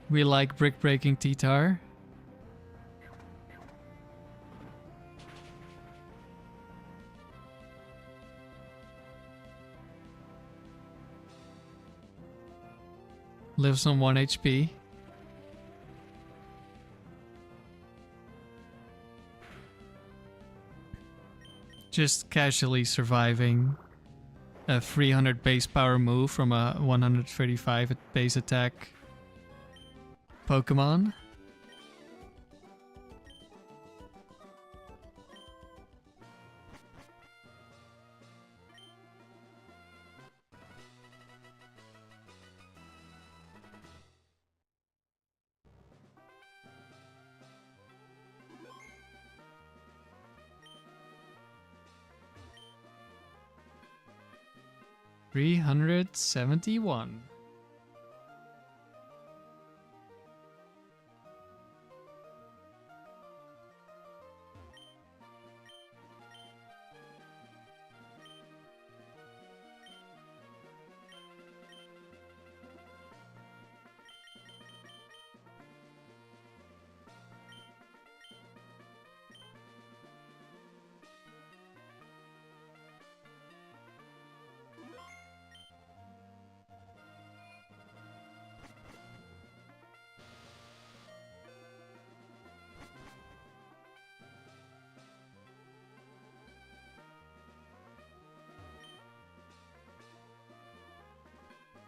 We like Brick Breaking T-Tar. Lives on 1 HP. Just casually surviving a 300 base power move from a 135 base attack Pokemon. 371.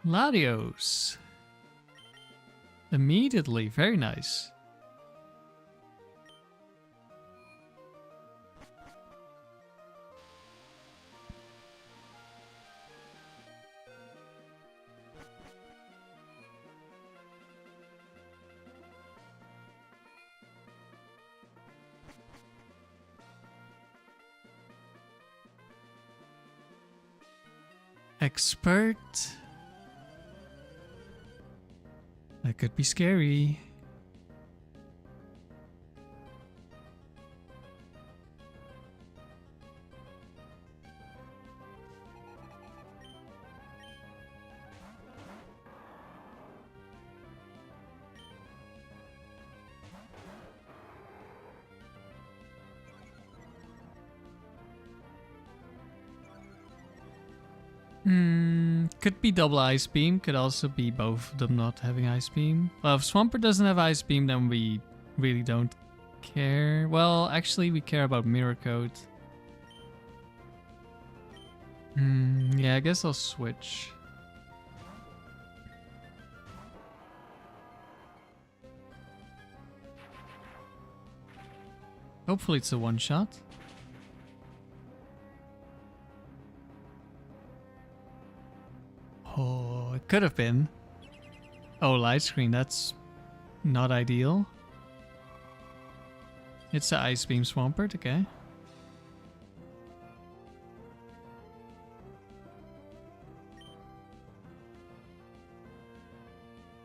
Latios. Immediately, very nice. Expert. That could be scary. Could be double Ice Beam, could also be both of them not having Ice Beam. Well, if Swampert doesn't have Ice Beam, then we really don't care. Well, actually, we care about Mirror Coat. Yeah, I guess I'll switch. Hopefully it's a one-shot. Oh, it could have been. Oh, light screen, that's not ideal. It's an Ice Beam Swampert, okay.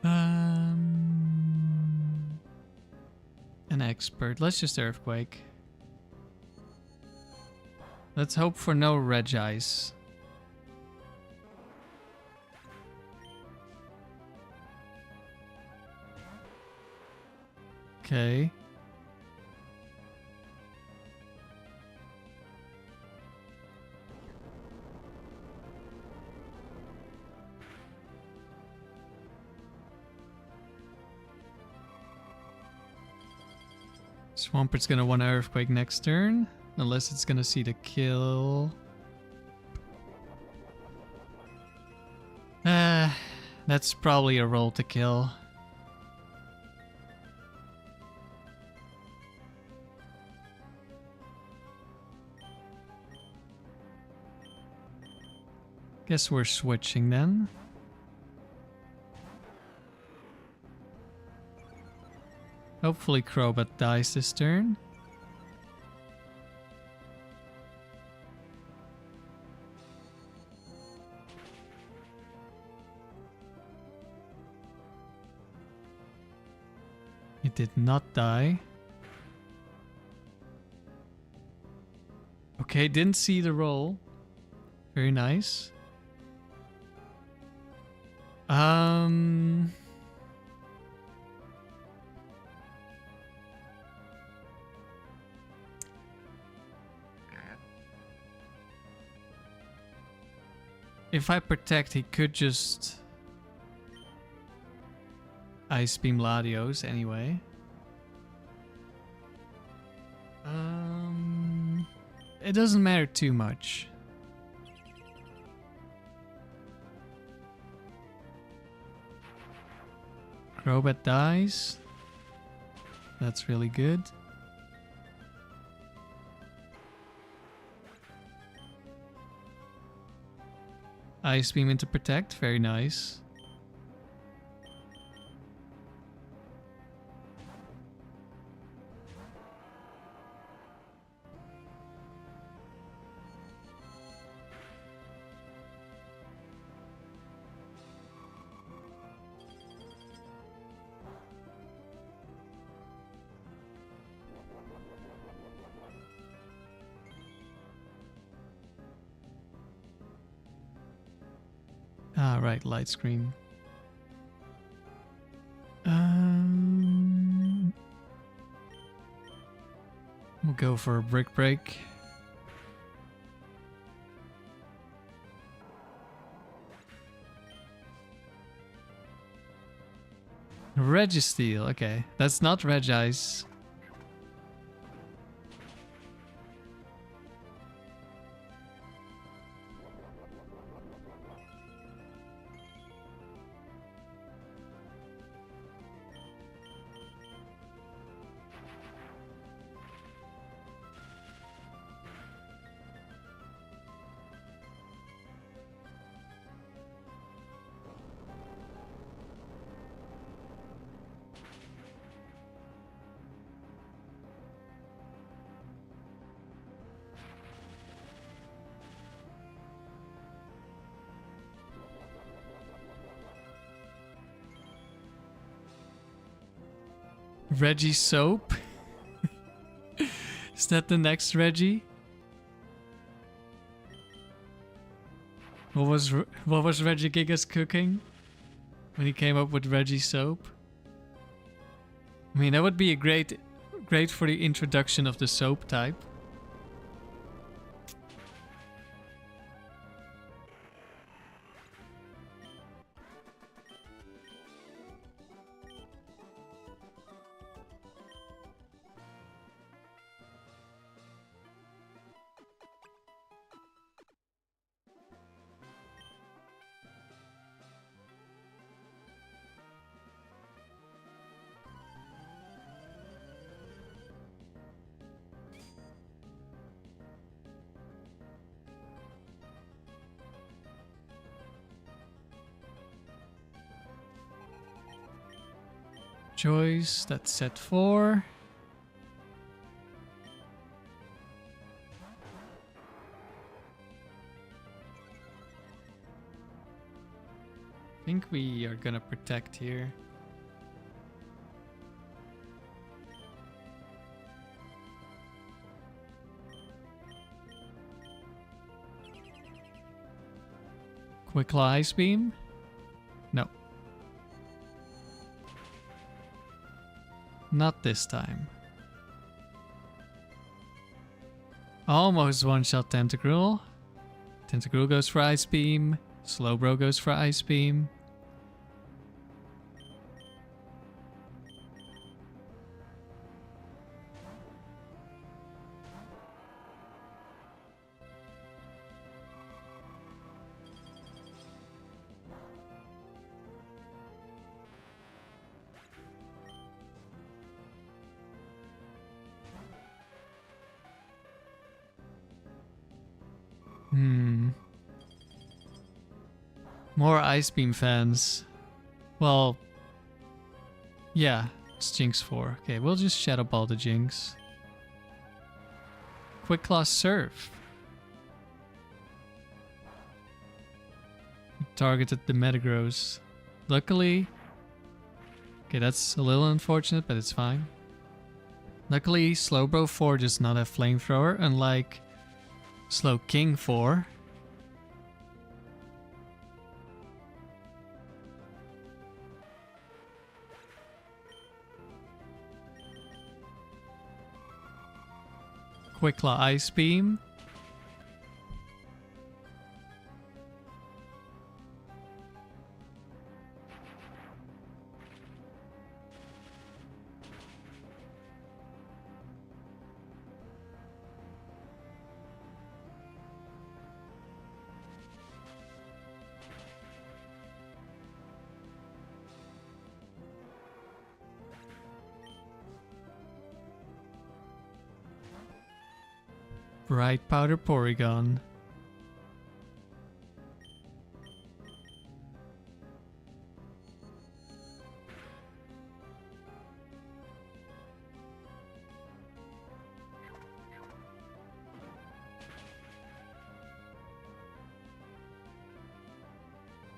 An Expert, let's just Earthquake. Let's hope for no Regice. Okay. Swampert's gonna want an Earthquake next turn, unless it's gonna see the kill. That's probably a roll to kill. Guess we're switching then. Hopefully Crobat dies this turn. It did not die. Okay, didn't see the roll. Very nice. If I protect, he could just Ice Beam Latios anyway. It doesn't matter too much. Crobat dies. That's really good. Ice Beam into Protect, very nice. Ah, right, light screen. We'll go for a brick break. Registeel, okay. That's not Regice. Reggie Soap? Is that the next Reggie? What was Reggie Gigas cooking when he came up with Reggie Soap? I mean, that would be a great for the introduction of the soap type. Choice, that's set 4. I think we are gonna protect here. Quick Ice Beam? No. Not this time. Almost one-shot Tentacruel. Tentacruel goes for Ice Beam. Slowbro goes for Ice Beam. More Ice Beam fans. Well, yeah, it's Jinx 4. Okay, we'll just Shadow Ball the Jinx. Quick Claw Surf. Targeted the Metagross. Luckily... Okay, that's a little unfortunate, but it's fine. Luckily, Slowbro 4 does not have Flamethrower, unlike Slow King 4. Quick Claw Ice Beam. Bright Powder Porygon.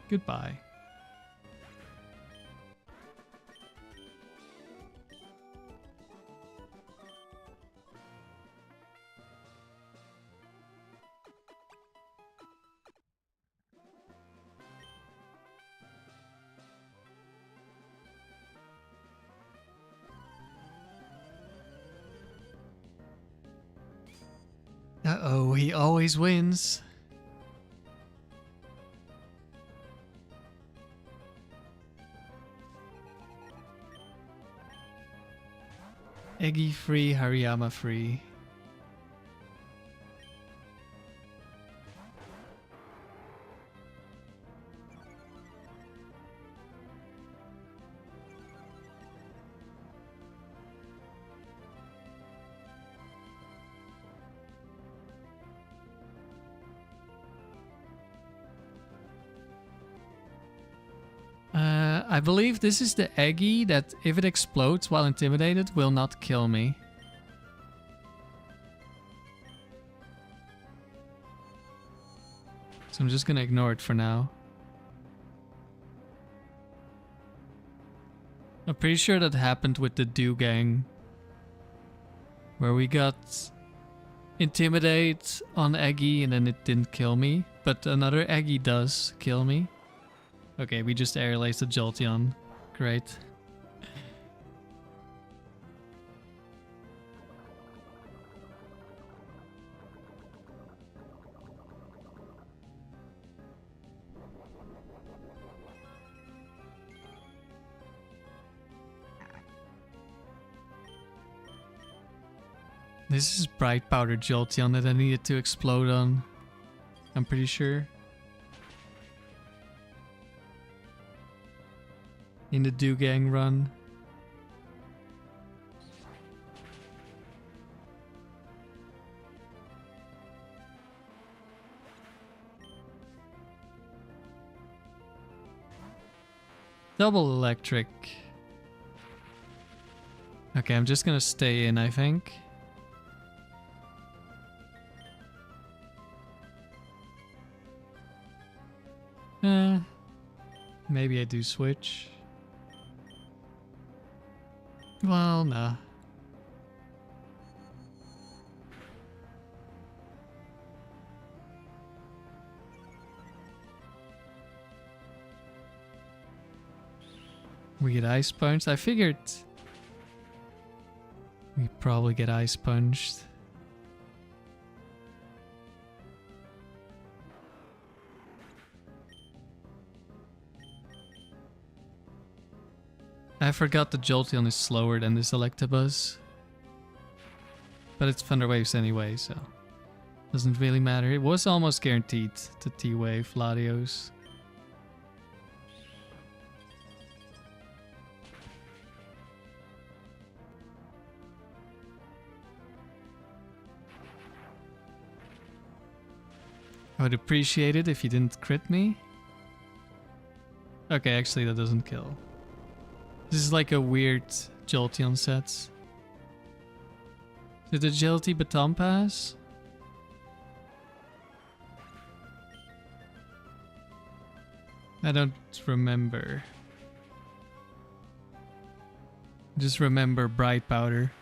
Goodbye. Uh-oh, he always wins. Eggy free, Hariyama free. I believe this is the Eggy that if it explodes while intimidated will not kill me. So I'm just gonna ignore it for now. I'm pretty sure that happened with the Do Gang, where we got Intimidate on Eggy and then it didn't kill me, but another Eggy does kill me. Okay, we just air laced the Jolteon. Great. This is Bright Powder Jolteon that I needed to explode on. I'm pretty sure. In the Do Gang run. Double electric. Okay, I'm just gonna stay in, I think. Maybe I do switch. Well, nah. We get ice punched. I figured we probably get ice punched. I forgot the Jolteon is slower than this Electabuzz. But it's Thunder Waves anyway, so doesn't really matter. It was almost guaranteed to T-Wave Latios. I would appreciate it if you didn't crit me. Okay, actually that doesn't kill. This is like a weird Jolteon set. Did the Agility Baton Pass? I don't remember. Just remember Bright Powder.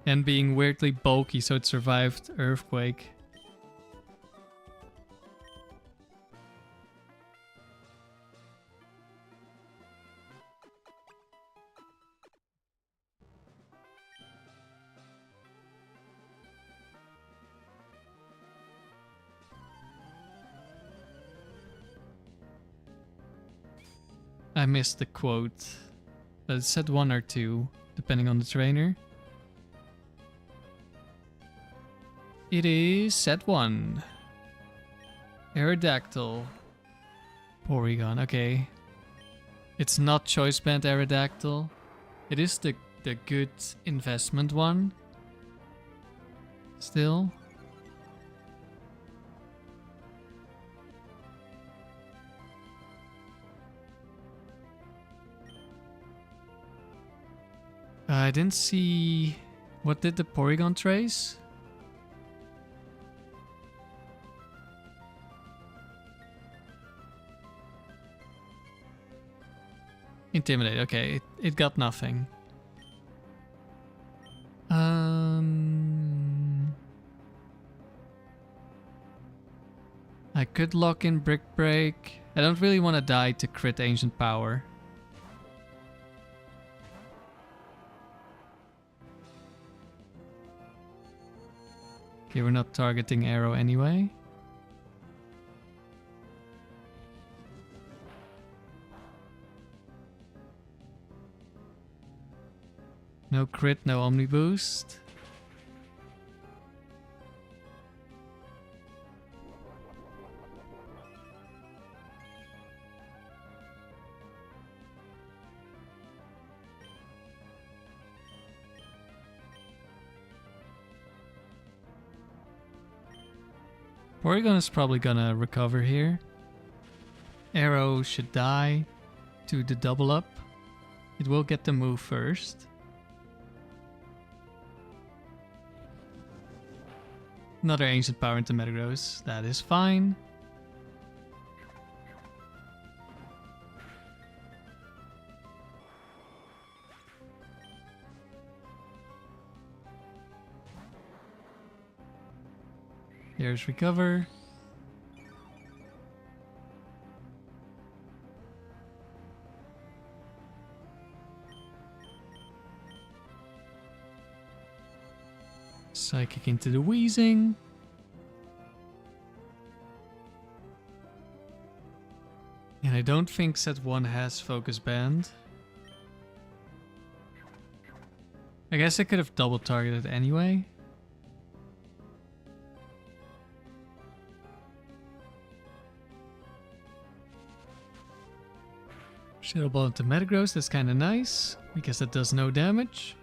And being weirdly bulky so it survived Earthquake. I missed the quote, but it said 1 or 2, depending on the trainer. It is set 1. Aerodactyl. Porygon, okay. It's not Choice Band Aerodactyl. It is the good investment one. Still. I didn't see... What did the Porygon trace? Intimidate, okay. It got nothing. I could lock in Brick Break. I don't really want to die to crit Ancient Power. Okay, we're not targeting arrow anyway. No crit, no omni boost. Porygon is probably gonna recover here. Arrow should die to the double up. It will get the move first. Another ancient power into Metagross. That is fine. There's recover. Psychic into the Wheezing. And I don't think set 1 has Focus Band. I guess I could have double targeted anyway. Shadow Ball into Metagross, that's kind of nice, because that does no damage.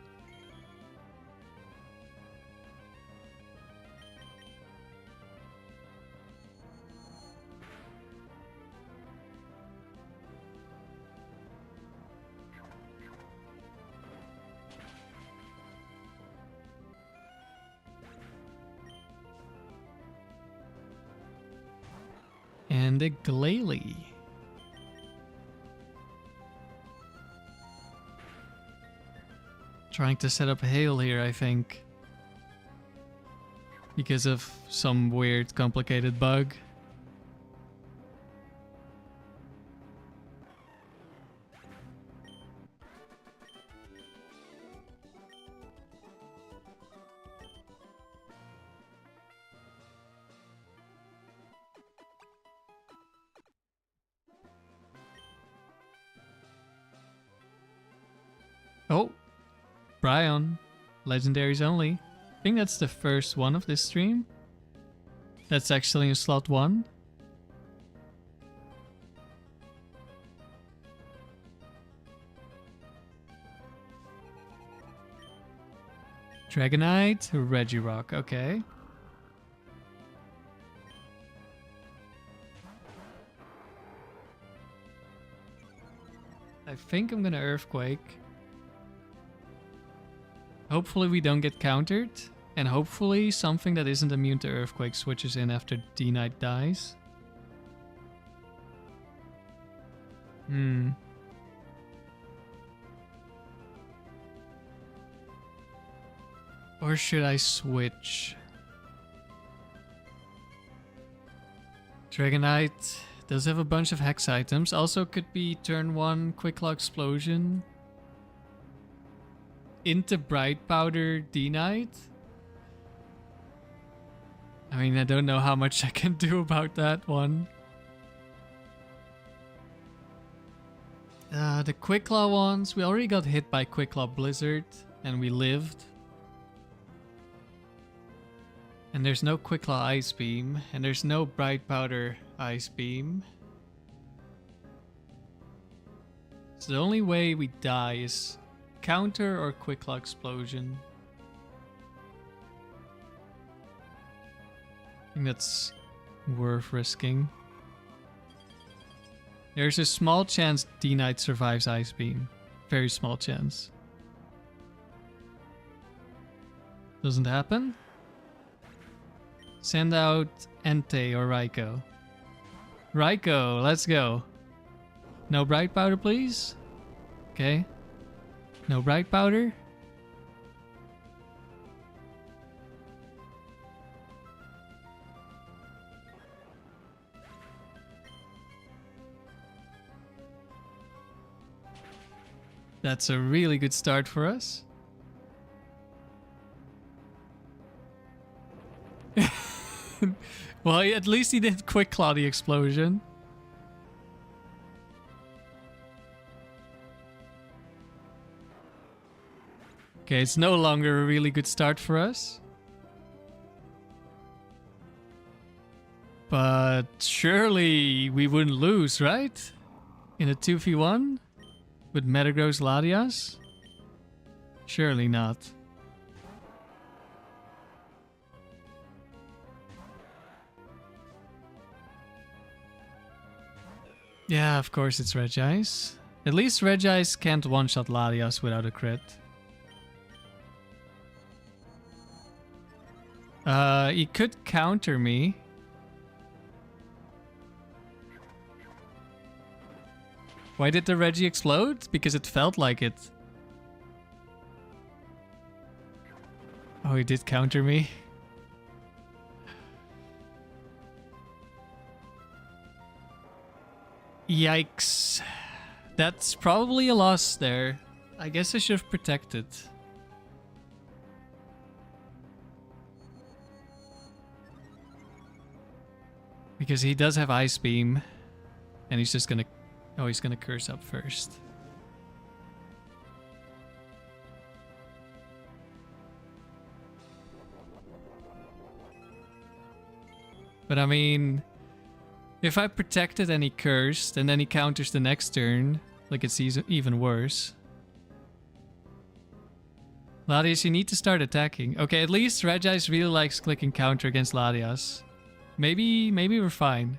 And a Glalie. Trying to set up Hail here, I think. Because of some weird, complicated bug. Oh, Bryon, legendaries only. I think that's the first one of this stream. That's actually in slot 1. Dragonite, Regirock, okay. I think I'm gonna Earthquake. Hopefully we don't get countered, and hopefully something that isn't immune to Earthquake switches in after D-Knight dies. Or should I switch? Dragonite does have a bunch of Hex items. Also could be turn 1 Quick Claw Explosion into Bright Powder D-Knight. I mean, I don't know how much I can do about that one. The Quick Claw ones, we already got hit by Quick Claw Blizzard and we lived. And there's no Quick Claw Ice Beam, and there's no Bright Powder Ice Beam. So the only way we die is counter or Quick Claw Explosion. I think that's worth risking. There's a small chance D-Knight survives Ice Beam. Very small chance. Doesn't happen? Send out Entei or Raikou. Raikou, let's go. No Bright Powder, please. Okay. No Bright Powder. That's a really good start for us. Well, at least he did quick cloudy explosion. Okay, it's no longer a really good start for us. But surely we wouldn't lose, right? In a 2v1? With Metagross Latias? Surely not. Yeah, of course it's Regice. At least Regice can't one-shot Latias without a crit. He could counter me. Why did the Reggie explode? Because it felt like it. Oh, he did counter me. Yikes. That's probably a loss there. I guess I should have protected. Because he does have Ice Beam. And he's just gonna... Oh, he's gonna curse up first. But I mean... If I protected and he cursed, and then he counters the next turn, like it's even worse. Latias, you need to start attacking. Okay, at least Regice really likes clicking counter against Latias. Maybe we're fine.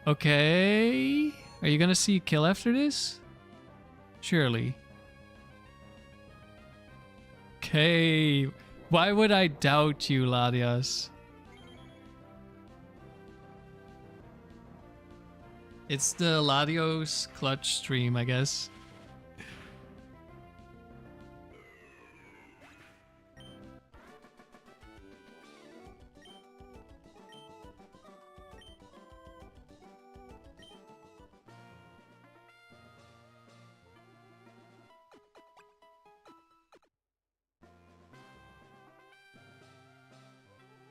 Okay. Are you gonna see a kill after this? Surely. Okay. Why would I doubt you, Latias? It's the Latios clutch stream, I guess.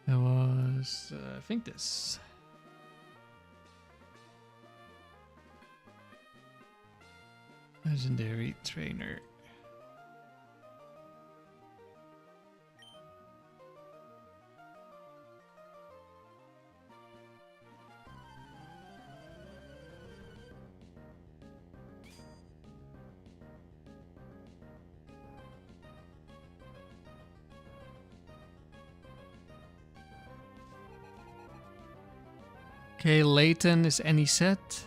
That was, I think this. Legendary trainer. Okay, Leighton is any set.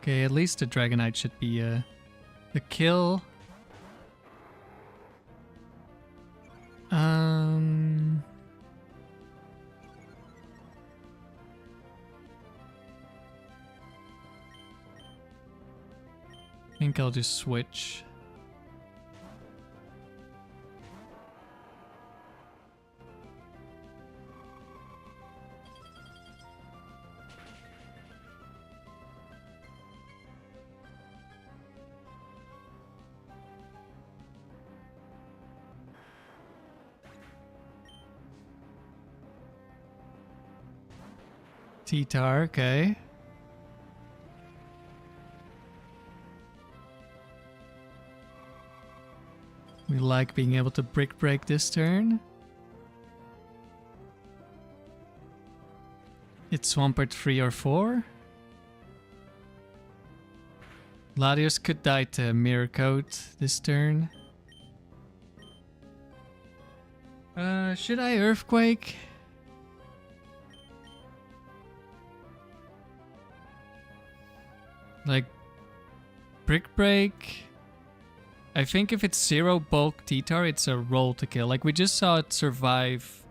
Okay, at least the Dragonite should be a kill. I think I'll just switch. T-Tar, okay. We like being able to brick break this turn. It's Swampert 3 or 4. Latios could die to Mirror Coat this turn. Should I Earthquake? Like, Brick Break. I think if it's 0 bulk T-Tar, it's a roll to kill. Like, we just saw it survive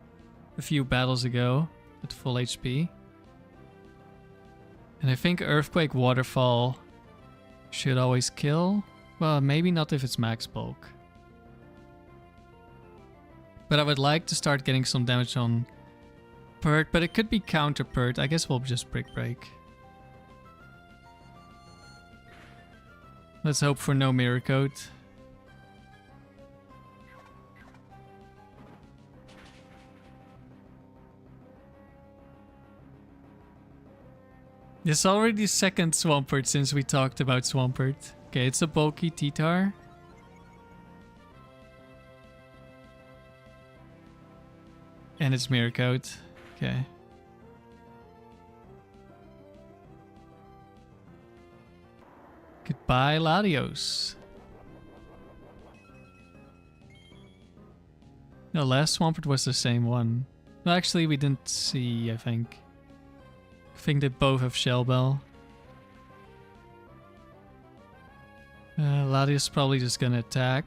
a few battles ago at full HP. And I think Earthquake Waterfall should always kill. Well, maybe not if it's max bulk. But I would like to start getting some damage on Pert, but it could be counter Pert. I guess we'll just Brick Break. Let's hope for no Mirror Coat. This is already the second Swampert since we talked about Swampert. Okay, it's a bulky T-Tar. And it's Mirror Coat. Okay. Goodbye, Latios. No, last Swampert was the same one. No, actually, we didn't see, I think. I think they both have Shell Bell. Latias is probably just gonna attack.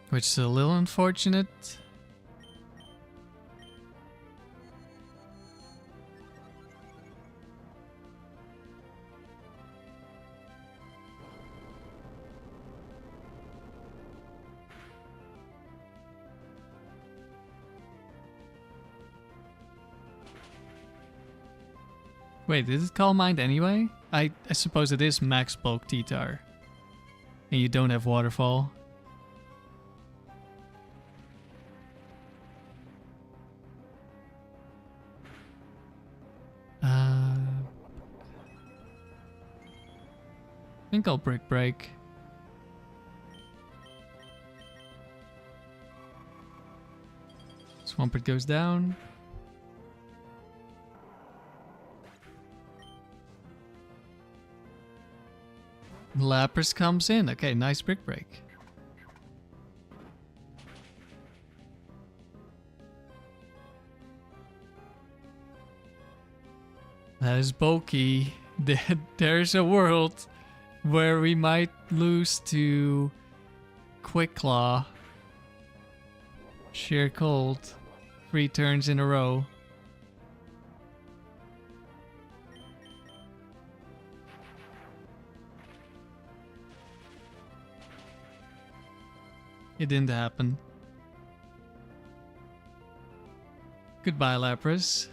Which is a little unfortunate. Wait, did it Calm Mind anyway? I suppose it is max bulk T-Tar. And you don't have Waterfall. I think I'll Brick Break. Swampert goes down. Lapras comes in. Okay, nice Brick Break. That is bulky. There's a world where we might lose to Quick Claw. Sheer Cold. 3 turns in a row. It didn't happen. Goodbye, Lapras.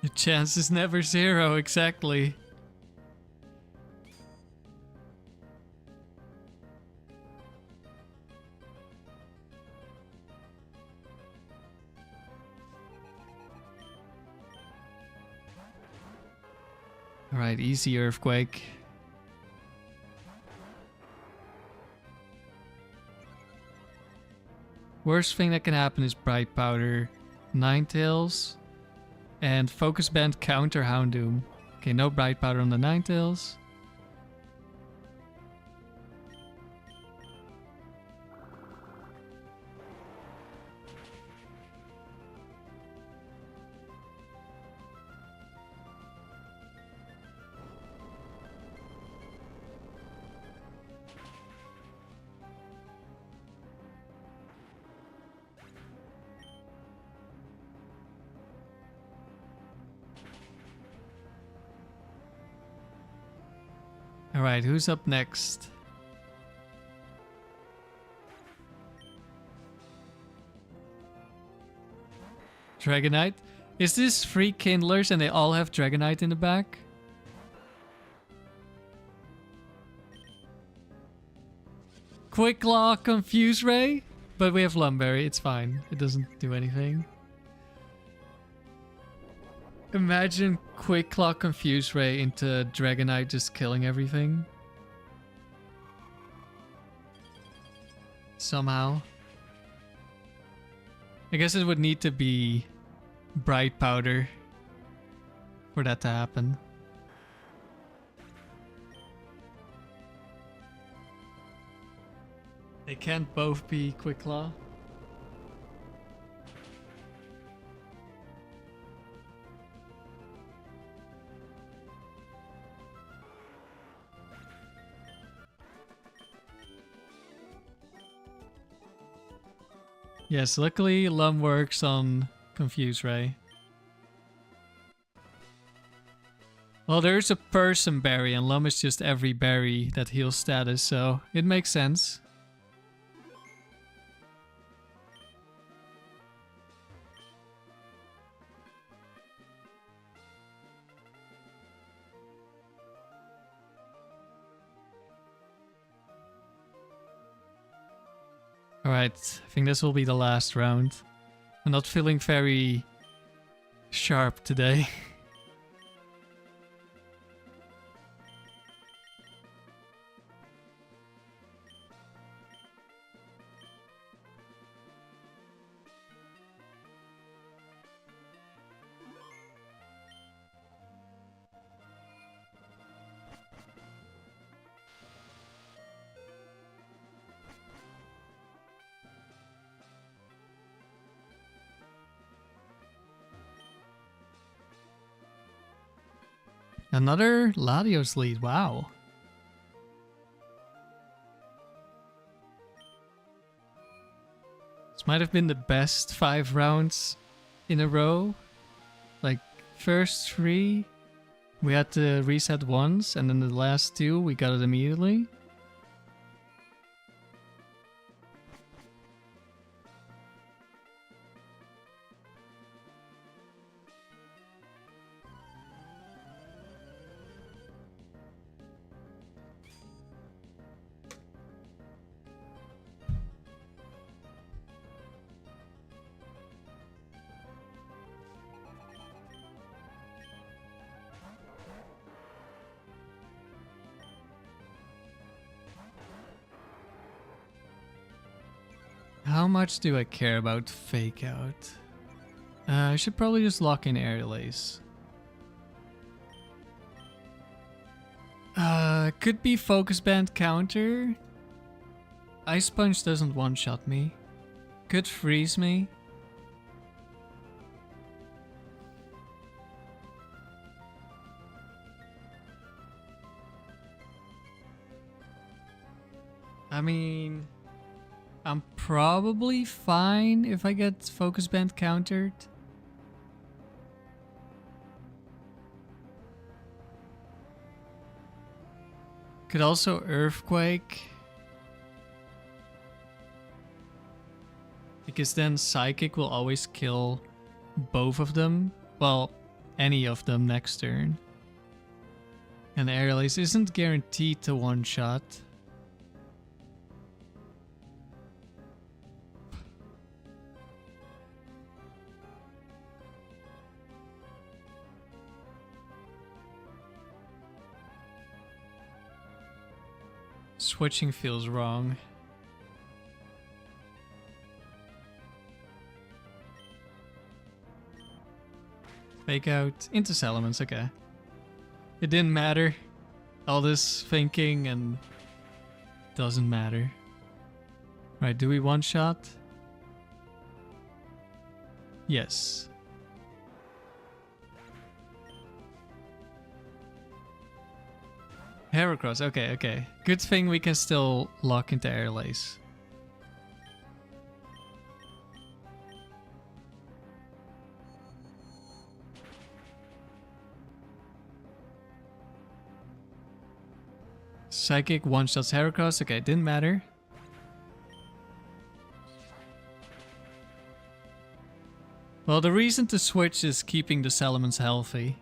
The chance is never 0, exactly. Alright, easy Earthquake. Worst thing that can happen is Bright Powder, Ninetales, and Focus Band counter Houndoom. Okay, no Bright Powder on the Ninetales. Alright, who's up next? Dragonite? Is this 3 Kindlers and they all have Dragonite in the back? Quick Claw, Confuse Ray? But we have Lum Berry, it's fine. It doesn't do anything. Imagine Quick Claw Confuse Ray into Dragonite just killing everything. Somehow. I guess it would need to be Bright Powder for that to happen. They can't both be Quick Claw. Yes, luckily Lum works on Confuse Ray. Well, there's a person berry and Lum is just every berry that heals status, so it makes sense. Alright, I think this will be the last round. I'm not feeling very sharp today. Another Latios lead, wow. This might have been the best 5 rounds in a row. Like, first 3, we had to reset once, and then the last 2, we got it immediately. How much do I care about Fake Out? I should probably just lock in Airlace. Could be Focus Band counter. Ice Punch doesn't one-shot me. Could freeze me. I mean, I'm probably fine if I get Focus Band countered. Could also Earthquake. Because then Psychic will always kill both of them. Well, any of them next turn. And Airlace isn't guaranteed to one-shot. Switching feels wrong. Fake Out into Salamence, okay. It didn't matter. All this thinking and doesn't matter. Right, do we one-shot? Yes. Heracross, okay, okay. Good thing we can still lock into Airlace. Psychic one-shots Heracross, okay, didn't matter. Well, the reason to switch is keeping the Salamence healthy.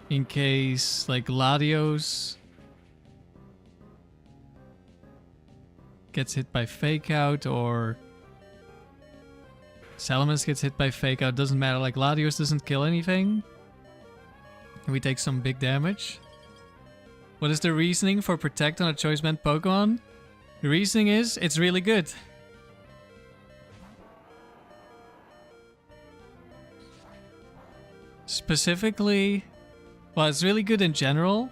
In case, like, Latios gets hit by Fake Out or Salamence gets hit by Fake Out, doesn't matter. Like, Latios doesn't kill anything. And we take some big damage. What is the reasoning for Protect on a Choice Band Pokemon? The reasoning is, it's really good. Specifically, well, it's really good in general,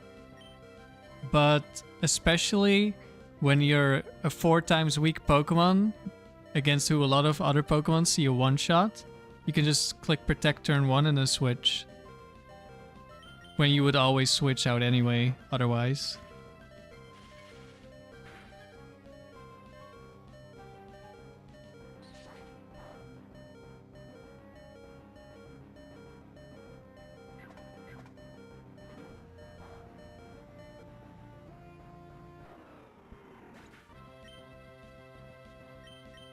but especially when you're a 4 times weak Pokemon against who a lot of other Pokemon see a one-shot, you can just click Protect turn 1 and then switch. When you would always switch out anyway, otherwise.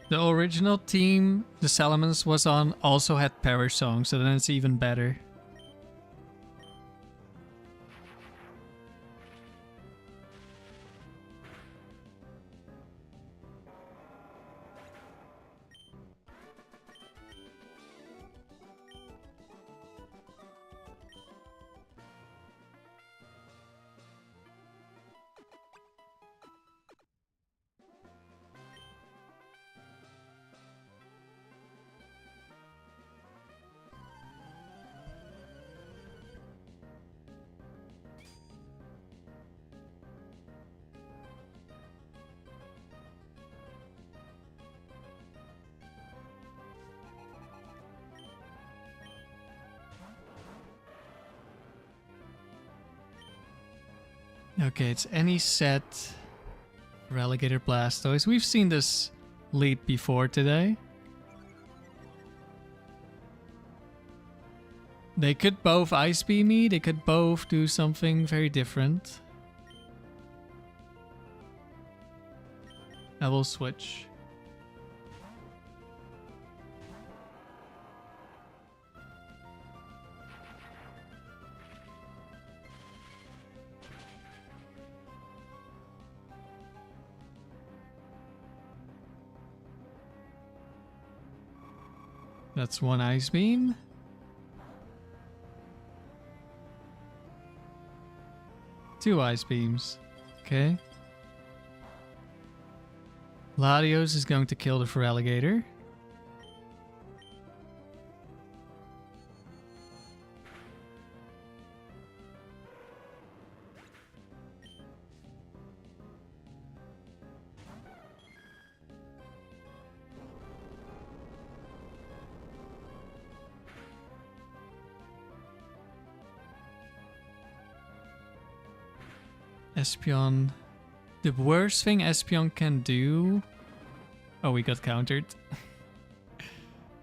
The original team the Salamence was on also had Power Song, so then it's even better. Okay, it's any set. Relegator Blastoise. We've seen this lead before today. They could both Ice Beam me. They could both do something very different. I will switch. That's one Ice Beam. Two Ice Beams. Okay. Latios is going to kill the Feraligatr. Espeon. The worst thing Espeon can do... Oh, we got countered.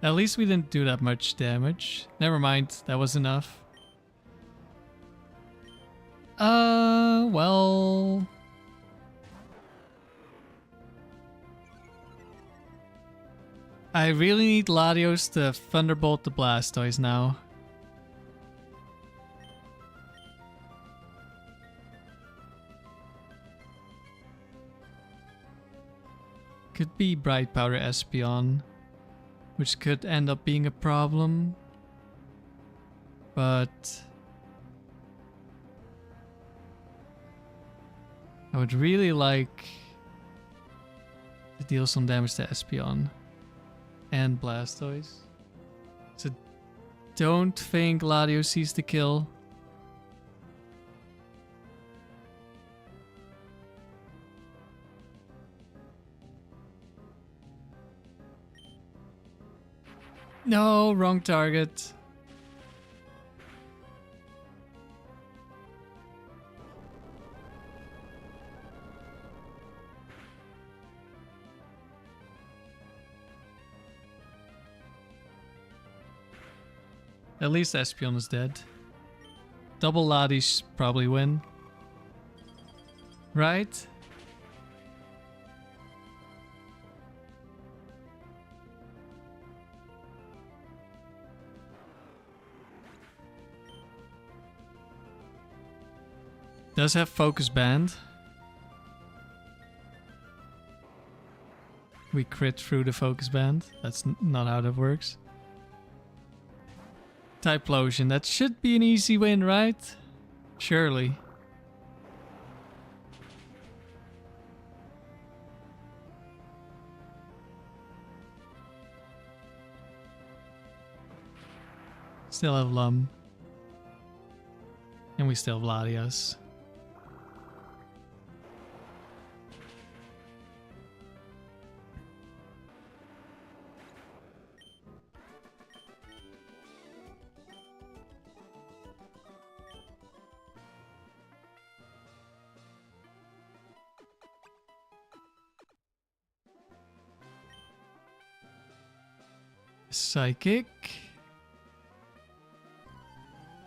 At least we didn't do that much damage. Never mind, that was enough. Well... I really need Latios to Thunderbolt the Blastoise now. Could be Bright Powder Espeon, which could end up being a problem. But I would really like to deal some damage to Espeon and Blastoise. So don't think Latios sees the kill. No, wrong target. At least Espeon is dead. Double Latios probably win. Right? Does have Focus Band. We crit through the Focus Band. That's not how that works. Typhlosion. That should be an easy win, right? Surely. Still have Lum. And we still have Latias. Psychic.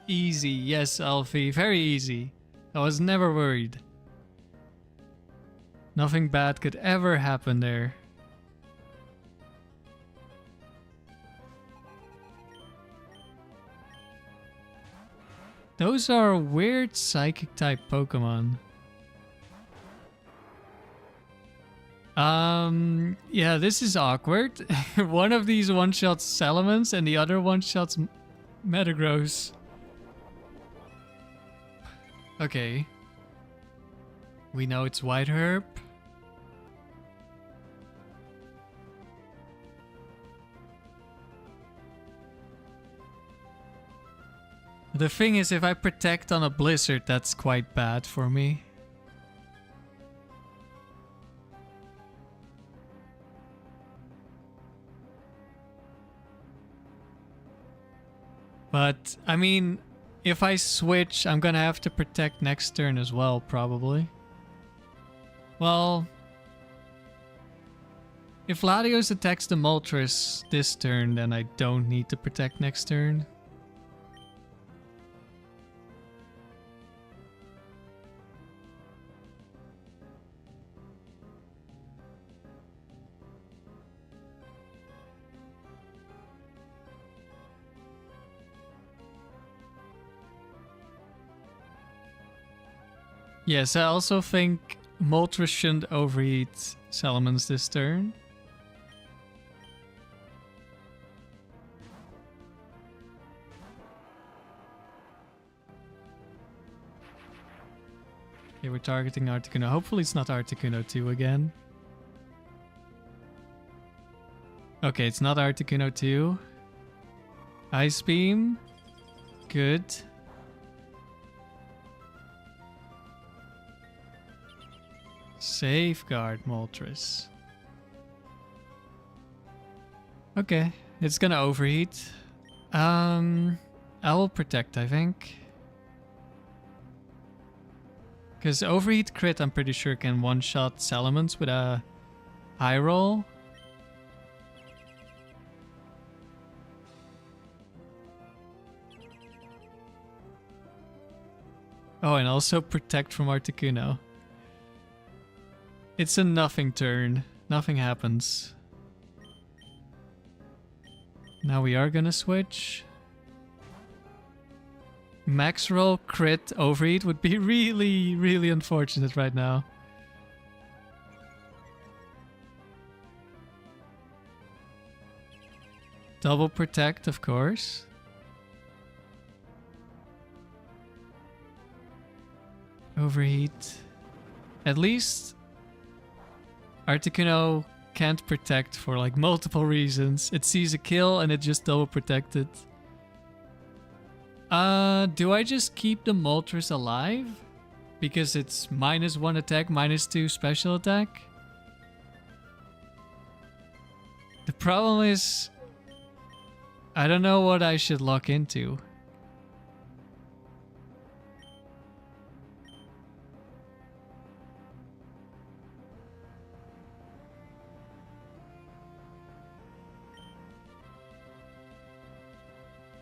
Easy, yes, Alfie. Very easy. I was never worried. Nothing bad could ever happen there. Those are weird psychic type Pokemon. Yeah, this is awkward. One of these one-shots Salamence and the other one-shots Metagross. Okay. We know it's White Herb. The thing is, if I protect on a Blizzard, that's quite bad for me. But, I mean, if I switch, I'm gonna have to protect next turn as well, probably. Well, if Latios attacks the Moltres this turn, then I don't need to protect next turn. Yes, I also think Moltres shouldn't overheat Salamence this turn. Okay, we're targeting Articuno. Hopefully it's not Articuno 2 again. Okay, it's not Articuno 2. Ice Beam. Good. Safeguard Moltres. Okay, it's gonna overheat. I will protect, I think. Because overheat crit, I'm pretty sure can one-shot Salamence with a high roll. Oh, and also protect from Articuno. It's a nothing turn. Nothing happens. Now we are gonna switch. Max roll crit overheat would be really, really unfortunate right now. Double protect, of course. Overheat. At least Articuno can't protect for like multiple reasons. It sees a kill and it just double protected. Do I just keep the Moltres alive? Because it's -1 attack, -2 special attack? The problem is, I don't know what I should lock into.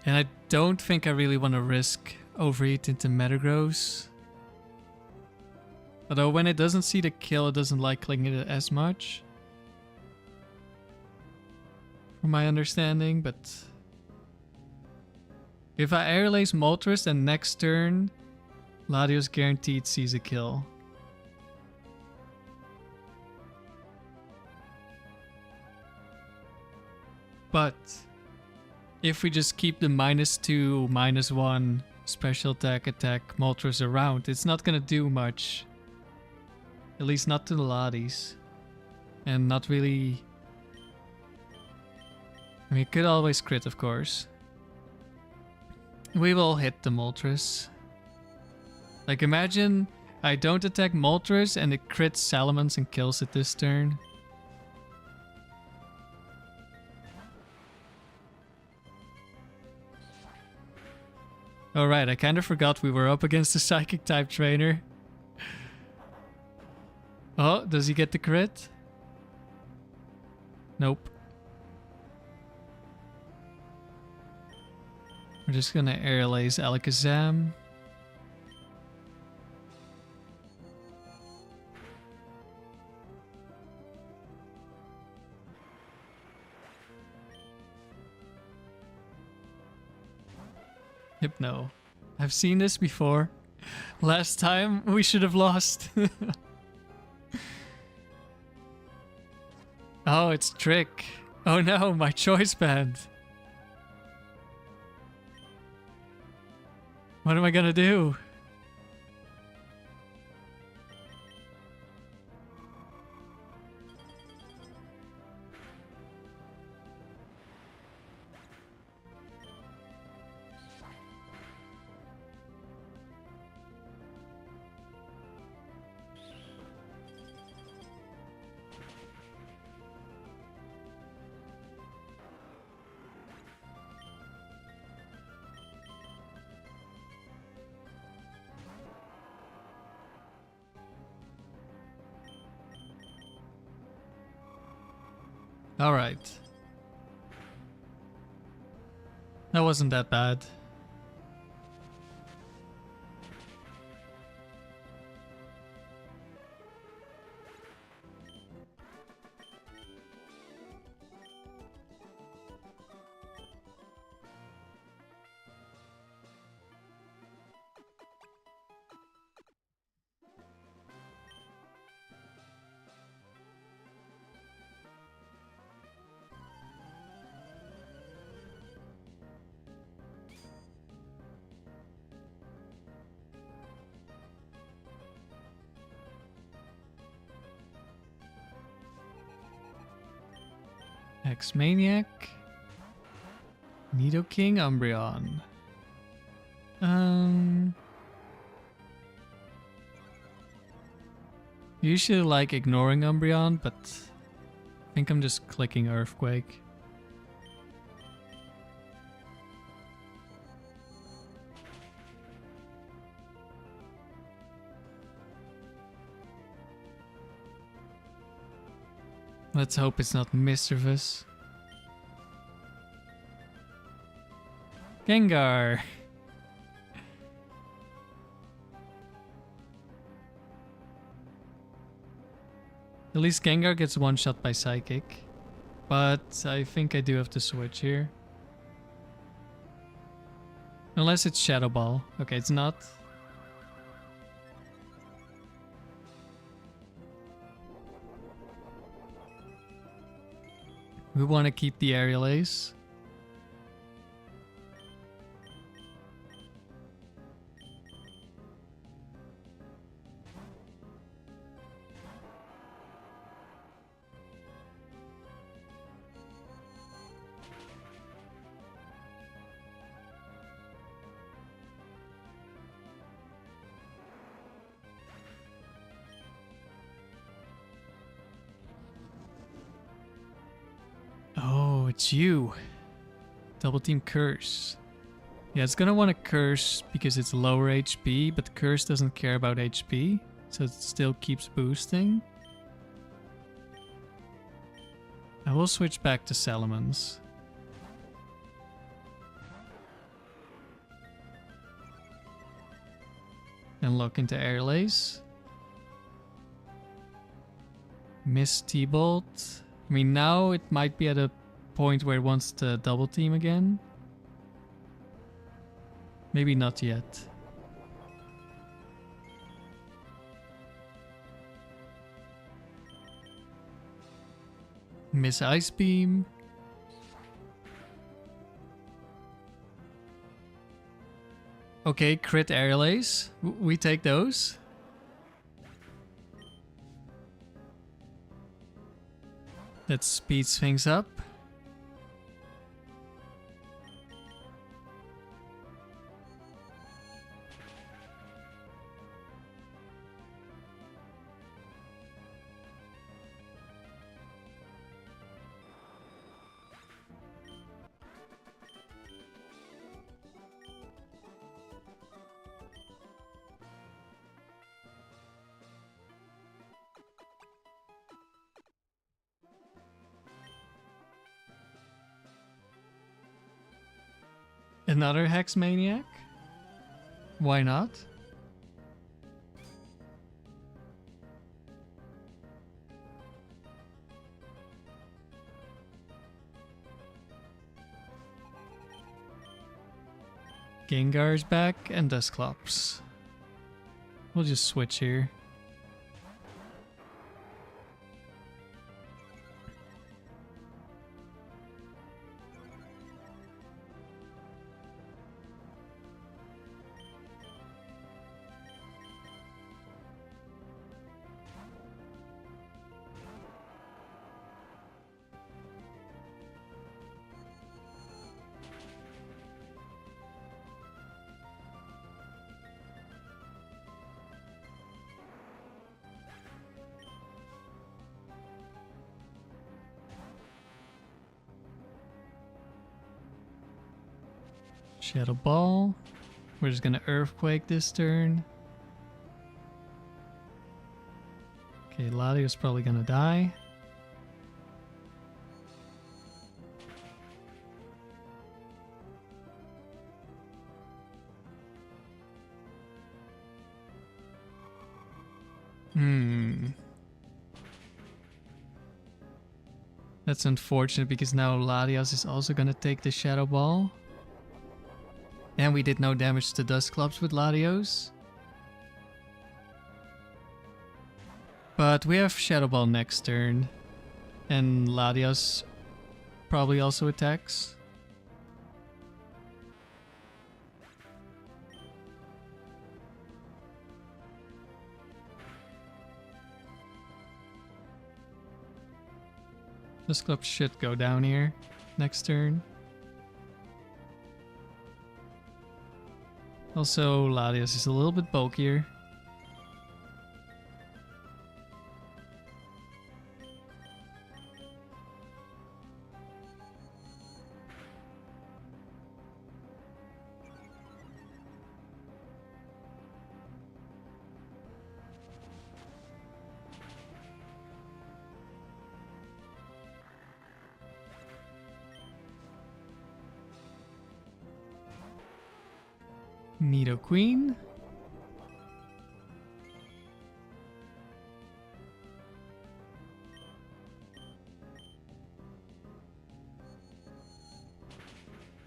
And I don't think I really want to risk overheat into Metagross. Although when it doesn't see the kill, it doesn't like clicking it as much. From my understanding, but... if I airlace Moltres, then next turn, Latios guaranteed sees a kill. But... if we just keep the -2, -1 special attack Moltres around, it's not gonna do much. At least not to the Latias. And not really... I mean, it could always crit, of course. We will hit the Moltres. Like, imagine I don't attack Moltres and it crits Salamence and kills it this turn. Alright, I kind of forgot we were up against a Psychic type trainer. Oh, does he get the crit? Nope. We're just gonna airlace Alakazam. Hypno. I've seen this before. Last time we should have lost. Oh, it's Trick. Oh no, my choice band. What am I gonna do? Alright. That wasn't that bad. X-Maniac. Nidoking Umbreon. Usually like ignoring Umbreon, but I think I'm just clicking Earthquake. Let's hope it's not mischievous. Gengar! At least Gengar gets one shot by Psychic. But I think I do have to switch here. Unless it's Shadow Ball. Okay, it's not. We want to keep the Aerial Ace. Oh, it's you. Double Team Curse. Yeah, it's gonna want to Curse because it's lower HP, but Curse doesn't care about HP, so it still keeps boosting. I will switch back to Salamence. And look into Aerial Ace. Miss T-Bolt. I mean, now it might be at a point where it wants to double team again. Maybe not yet. Miss Ice Beam. Okay, crit Aerial Ace. We take those. That speeds things up. Another Hex Maniac? Why not? Gengar's back and Dusclops. We'll just switch here. Shadow Ball. We're just gonna Earthquake this turn. Okay, Latios probably gonna die. That's unfortunate because now Latias is also gonna take the Shadow Ball. And we did no damage to Dustclops with Latios. But we have Shadow Ball next turn. And Latias probably also attacks. This club should go down here next turn. Also, Latias is a little bit bulkier. Nidoqueen.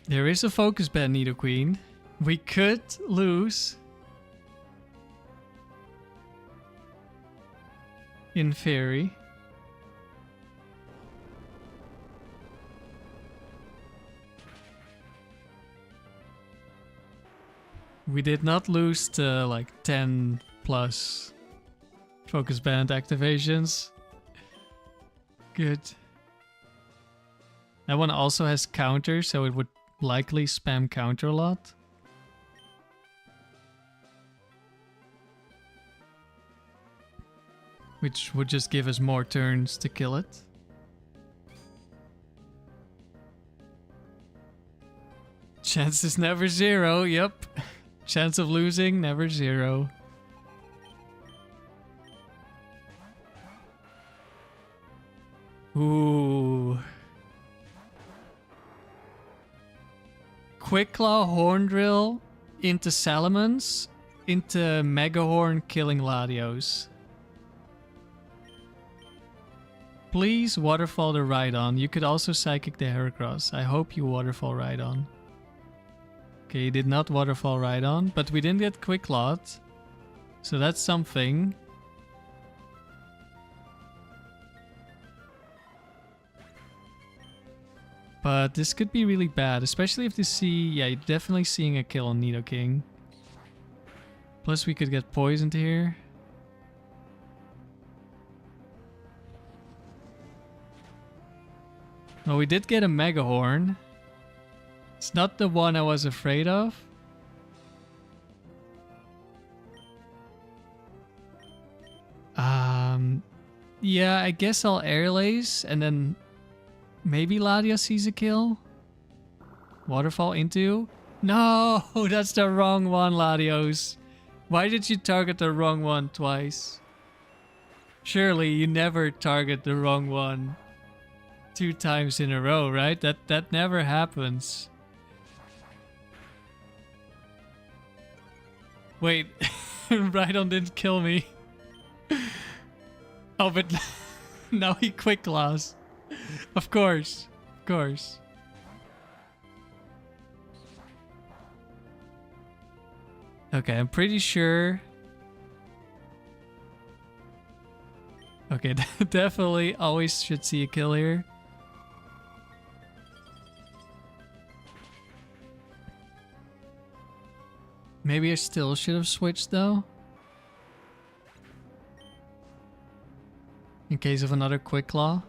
There is a focus bet, Nidoqueen. We could lose. In theory. We did not lose to like 10 plus focus band activations. Good. That one also has counter, so it would likely spam counter a lot. Which would just give us more turns to kill it. Chance is never zero, yep. Chance of losing, never zero. Ooh. Quick Claw Horn Drill into Salamence, into Mega Horn killing Latios. Please Waterfall the Rhydon. You could also Psychic the Heracross. I hope you Waterfall Rhydon. Okay, he did not Waterfall Rhydon, but we didn't get Quick Clawed. So that's something. But this could be really bad, especially if they see... Yeah, you're definitely seeing a kill on Nidoking. Plus we could get poisoned here. Oh, we did get a Mega Horn. It's not the one I was afraid of. Yeah, I guess I'll Airlace and then maybe Latias sees a kill. Waterfall into. No, that's the wrong one, Latios. Why did you target the wrong one twice? Surely you never target the wrong one 2 times in a row, right? That never happens. Wait, Rhydon didn't kill me. Oh, but now he Quick Claws. Of course. Of course. Okay, I'm pretty sure. Okay, definitely always should see a kill here. Maybe I still should have switched though. In case of another Quick Claw.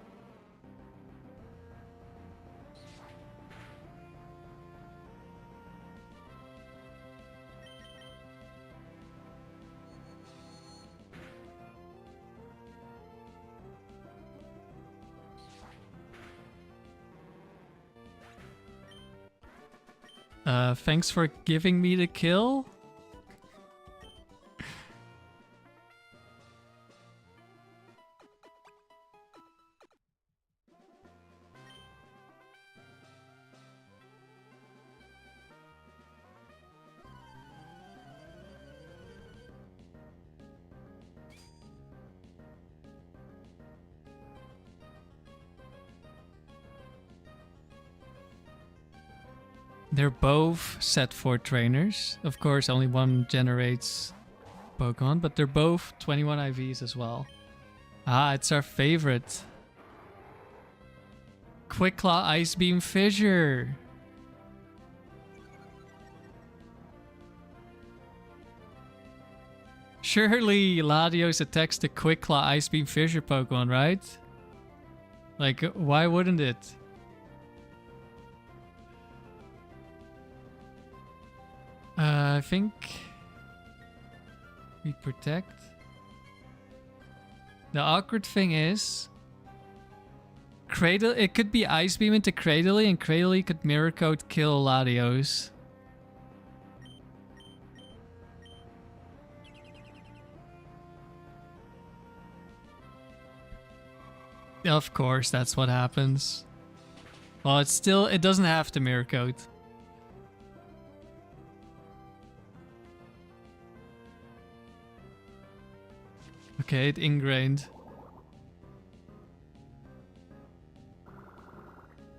Thanks for giving me the kill. They're both set for trainers. Of course, only one generates Pokemon, but they're both 21 IVs as well. Ah, it's our favorite. Quick Claw Ice Beam Fissure. Surely Latios attacks the Quick Claw Ice Beam Fissure Pokemon, right? Like, why wouldn't it? I think we protect. The awkward thing is, Cradle. It could be Ice Beam into Cradily, and Cradily could Mirror Coat kill Latios. Of course, that's what happens. Well, it's still. It doesn't have to Mirror Coat. Okay, it ingrained.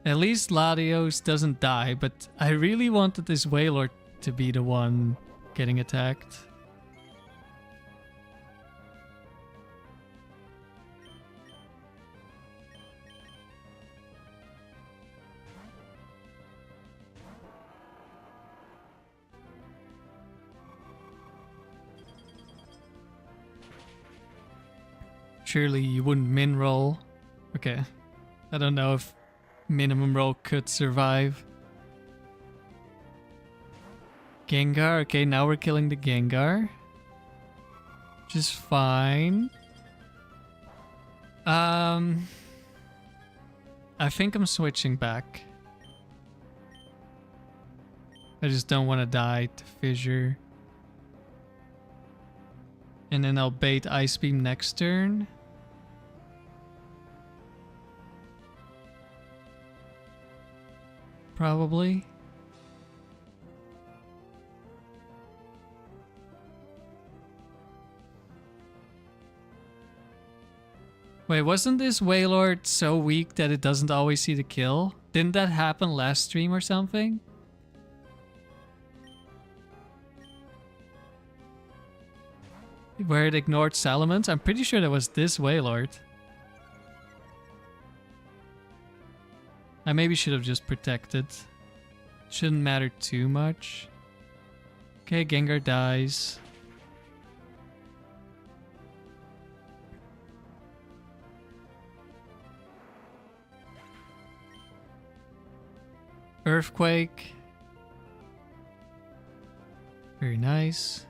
At least Latios doesn't die, but I really wanted this Wailord to be the one getting attacked. Surely you wouldn't min roll. Okay. I don't know if minimum roll could survive. Gengar. Okay, now we're killing the Gengar. Which is fine. I think I'm switching back. I just don't want to die to Fissure. And then I'll bait Ice Beam next turn. Probably. Wait, wasn't this Wailord so weak that it doesn't always see the kill? Didn't that happen last stream or something? Where it ignored Salamence? I'm pretty sure that was this Wailord. I maybe should have just protected. Shouldn't matter too much. Okay, Gengar dies. Earthquake. Very nice.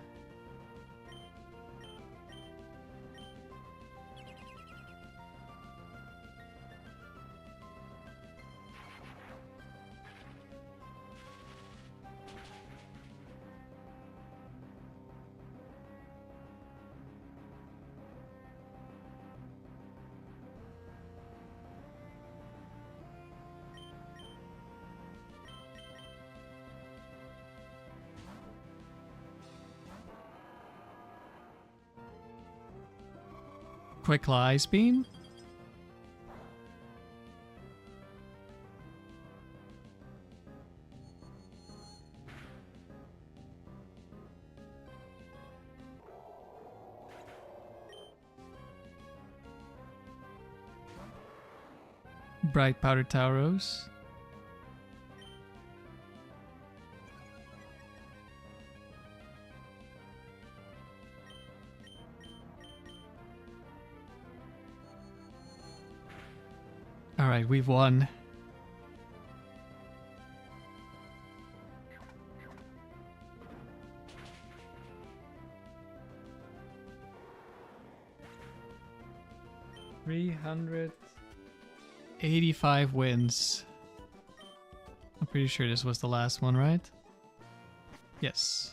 Quick Claw Ice Beam. Bright Powder Tauros. Alright, we've won. $385 wins. I'm pretty sure this was the last one, right? Yes.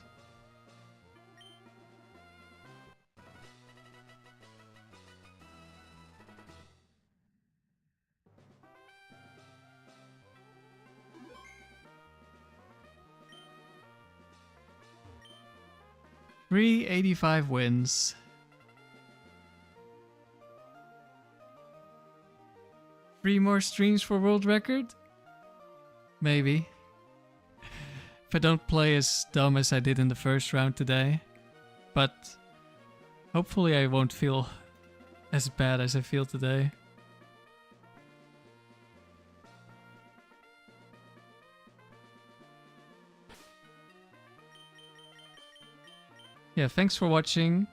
$385 wins. 3 more streams for world record? Maybe. if I don't play as dumb as I did in the first round today. But hopefully I won't feel as bad as I feel today. Yeah, thanks for watching.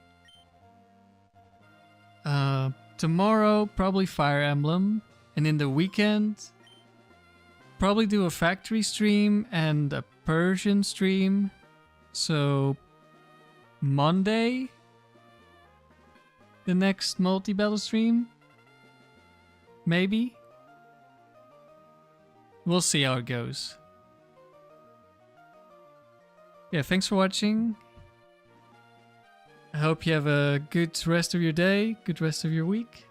Tomorrow, probably Fire Emblem. And in the weekend, probably do a factory stream and a Persian stream. So, Monday, the next multi-battle stream? Maybe? We'll see how it goes. Yeah, thanks for watching. I hope you have a good rest of your day, good rest of your week.